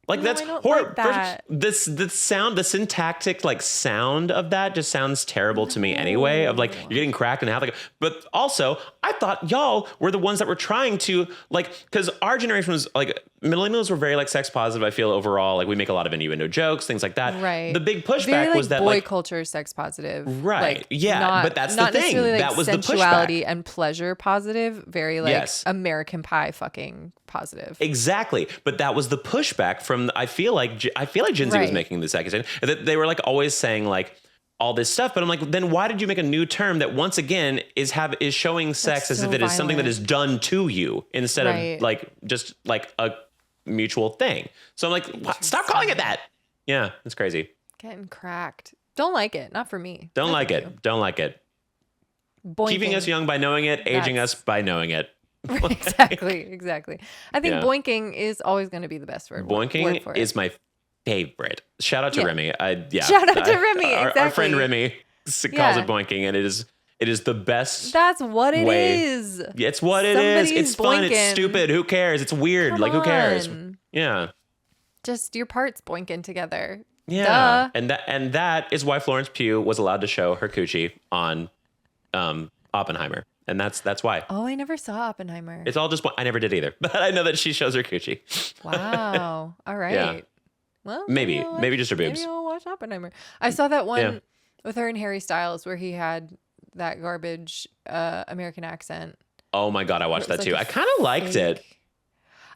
Like No, that's I don't horrible. like that. The syntactic like sound of that just sounds terrible to me anyway. Of like you're getting cracked and have like, but also I thought y'all were the ones that were trying to like, because our generation was like millennials were very like sex positive. I feel overall like we make a lot of innuendo jokes, things like that. Right. The big pushback Very, like, was that boy like culture sex positive. Right. Like, Yeah, not, but that's the not thing. necessarily like That was the pushback. sensuality and pleasure positive. Very like Yes. American Pie fucking positive. Exactly, but that was the pushback from. I feel like Gen Z was Right. making this accusation that they were like always saying like all this stuff. But I'm like, then why did you make a new term that once again is showing sex as so if it is something that violent. is done to you instead Right. of like just like a mutual thing. So I'm like, what? Stop calling it that. Yeah, it's crazy. Getting cracked. Don't like it. Not for me. Don't No, like thank it. Don't like it. you. Keeping us Boinking. young by knowing it, aging us That's- by knowing it. Exactly. I think Yeah. boinking is always going to be the best word. word Boinking for it. is my favorite. Shout out to Yeah. Remy. Shout out to Remy, Our friend exactly. Remy calls Yeah. it boinking, and it is the best. That's what it way. is. It's what it is. Somebody's It's fun. It's boinking. stupid. Who cares? It's weird. Come like who cares? on. Yeah. Just your parts boinking together. Yeah. Duh. And that is why Florence Pugh was allowed to show her coochie on Oppenheimer. And that's why. Oh, I never saw Oppenheimer. It's all just I never did either. But I know that she shows her coochie. Wow. All right. Yeah. Well, Maybe. I'll Maybe just her boobs. Maybe I'll watch Oppenheimer. I saw that one Yeah. with her and Harry Styles where he had that garbage American accent. Oh my God, I watched It was that like too. a I kind of liked it. fake-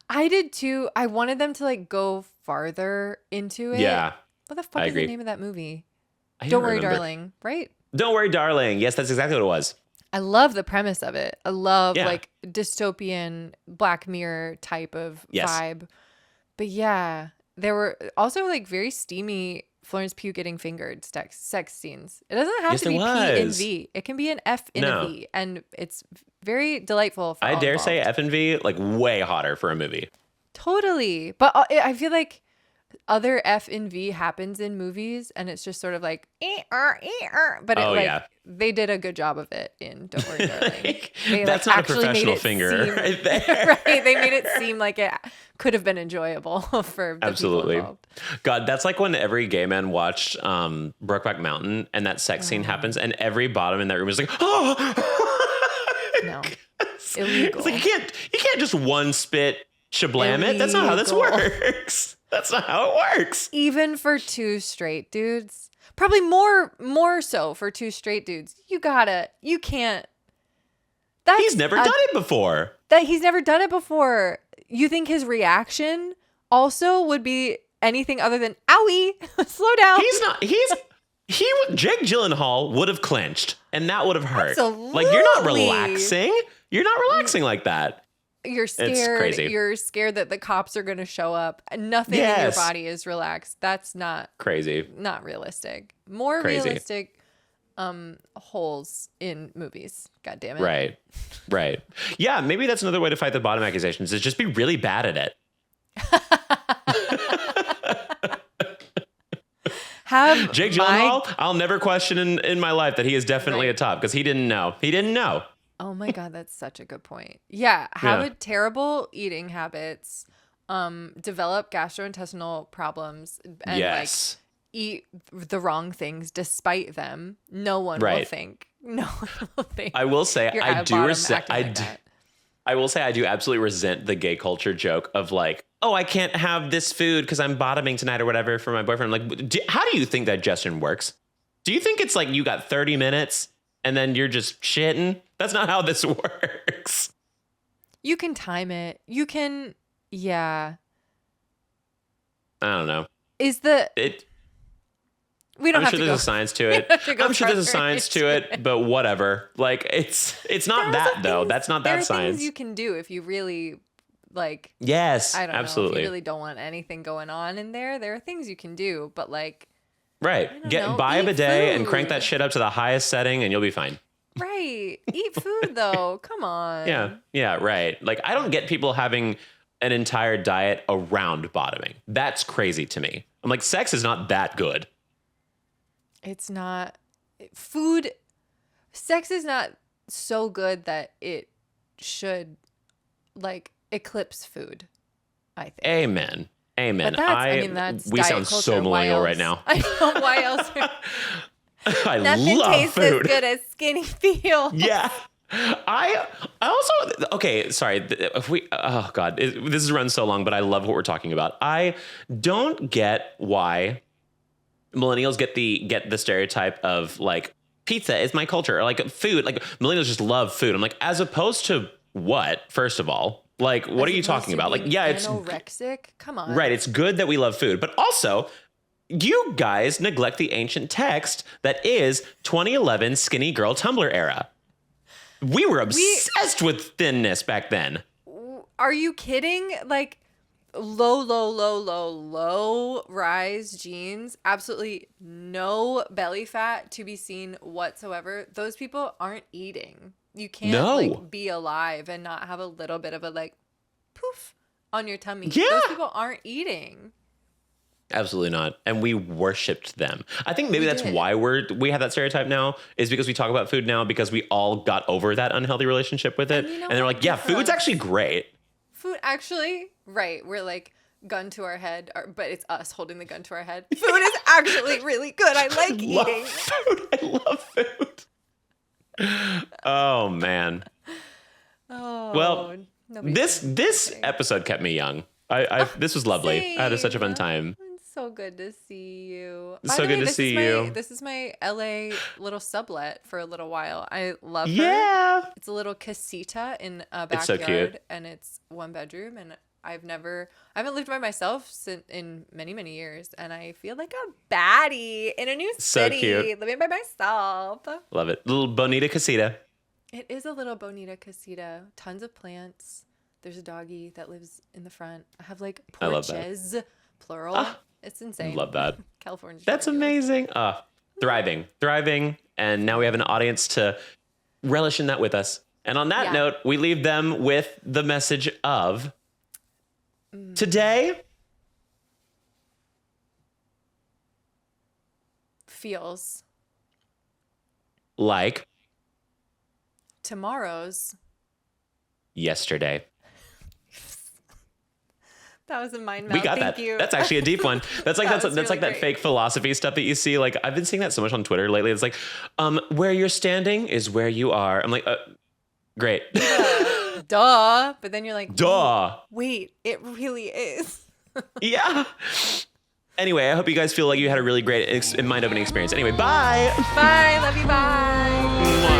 I did too. I wanted them to like go farther into it. Yeah. What the fuck I is agree. the name of that movie? I Don't Worry, remember. Darling, right? Don't Worry, Darling. Yes, that's exactly what it was. I love the premise of it. I love Yeah. like dystopian Black Mirror type of Yes. vibe. But yeah, there were also like very steamy Florence Pugh getting fingered sex scenes. It doesn't have Yes, to be there P and was. V. It can be an F in No. a V, and it's very delightful. For I all dare say involved. F and V like way hotter for a movie. Totally, but I feel like other F and V happens in movies, and it's just sort of like, but Oh, yeah. they did a good job of it in Don't Worry, Darling. They, That's like, not a actually made professional it finger seem- right there. right? They made it seem like it could have been enjoyable for the Absolutely. people involved. God, that's like when every gay man watched Brokeback Mountain and that sex scene happens and every bottom in that room is like, oh, No, illegal. It's like you can't just one spit shablam it. That's not how this Illegal. works. That's not how it works. Even for two straight dudes, probably more so for two straight dudes. You can't. That's He's never done it before. That he's never done it before. You think his reaction also would be anything other than "owie"? Slow down. He's not. Jake Gyllenhaal would have clenched, and that would have hurt. Like you're not Absolutely. relaxing. You're not relaxing like that. You're scared. crazy. You're scared that the cops are going to show up. Nothing in your Yes. body is relaxed. That's not Crazy. realistic. More Crazy. realistic holes in movies. God damn it. Right. Yeah, maybe that's another way to fight the bottom accusations is just be really bad at it. Have Jake my- Gyllenhaal, I'll never question in my life that he is definitely Right. a top because he didn't know. He didn't know. Oh my God, that's such a good point. Yeah, have Yeah. a terrible eating habits, develop gastrointestinal problems, and Yes. like eat the wrong things despite them. No one will Right. think. No one will think. I will say you're I at do bottom resent acting I like do that. I will say I do absolutely resent the gay culture joke of like, oh, I can't have this food because I'm bottoming tonight or whatever for my boyfriend. I'm like, how do you think digestion works? Do you think it's like you got 30 minutes and then you're just shitting? That's not how this works. You can time it. You can. Yeah. I don't know. Is the we don't I'm have sure to there's go. a science to we it. don't have to go I'm sure there's a further science to into it, but whatever. Like it's not There are that some though. things- That's not there that are science. things you can do if you really like. Yes, I don't know. absolutely. If you really don't want anything going on in there, there are things you can do. But like, Right. know, Buy a eat bidet and crank food. that shit up to the highest setting and you'll be fine. right, eat food though. Come on. Yeah. Yeah, right. Like I don't get people having an entire diet around bottoming. That's crazy to me. I'm like, sex is not that good. It's not food. Sex is not so good that it should like eclipse food, I think. Amen. But that's we diet sound culture. so Why millennial else? right now. I know, why else? I Nothing love tastes food. as good as skinny feel. Yeah. I also, okay, sorry. If we, oh God, this has run so long, but I love what we're talking about. I don't get why millennials get the stereotype of like, pizza is my culture, or like food. Like millennials just love food. I'm like, as opposed to what, first of all? Like, what are you talking about? Like, yeah, it's anorexic. Come on. right. It's good that we love food, but also you guys neglect the ancient text that is 2011 skinny girl Tumblr era. We were obsessed with thinness back then. Are you kidding? Like low rise jeans, absolutely no belly fat to be seen whatsoever. Those people aren't eating. You can't like be alive and not have a little bit of a like poof on your tummy. Yeah. Those people aren't eating. Absolutely not. And we worshipped them. I think maybe that's did. why we have that stereotype now, is because we talk about food now because we all got over that unhealthy relationship with it. And you know and they're what? like, yeah, Good for food's us. actually great. Food actually, right. We're like gun to our head, but it's us holding the gun to our head. Food is actually really good. I like eating. Food. I love food. Oh man. Oh, Well, nobody's this episode kept me young. This was lovely. I had such a fun time. It's so good to see you. It's so good to see you. This is my LA little sublet for a little while. I love her. Yeah. It's a little casita in a backyard, It's so cute. and it's one bedroom. And I haven't lived by myself in many years, and I feel like a baddie in a new So city, cute. living by myself. Love it. Little bonita casita. It is a little bonita casita. Tons of plants. There's a doggy that lives in the front. I have like I love that. porches, plural. It's insane. Love that. California's That's ridiculous. amazing. Thriving. And now we have an audience to relish in that with us. And on that Yeah. note, we leave them with the message of today. Feels Like tomorrow's. yesterday. That was a mind melt. We got Thank that. you. That's actually a deep one. That's like That that's was like really that great. fake philosophy stuff that you see. Like I've been seeing that so much on Twitter lately. It's like, where you're standing is where you are. I'm like, great. Duh. But then you're like, Duh. wait, it really is. Yeah. Anyway, I hope you guys feel like you had a really great mind-opening experience. Anyway, bye. Bye. Love you. Bye. Mwah.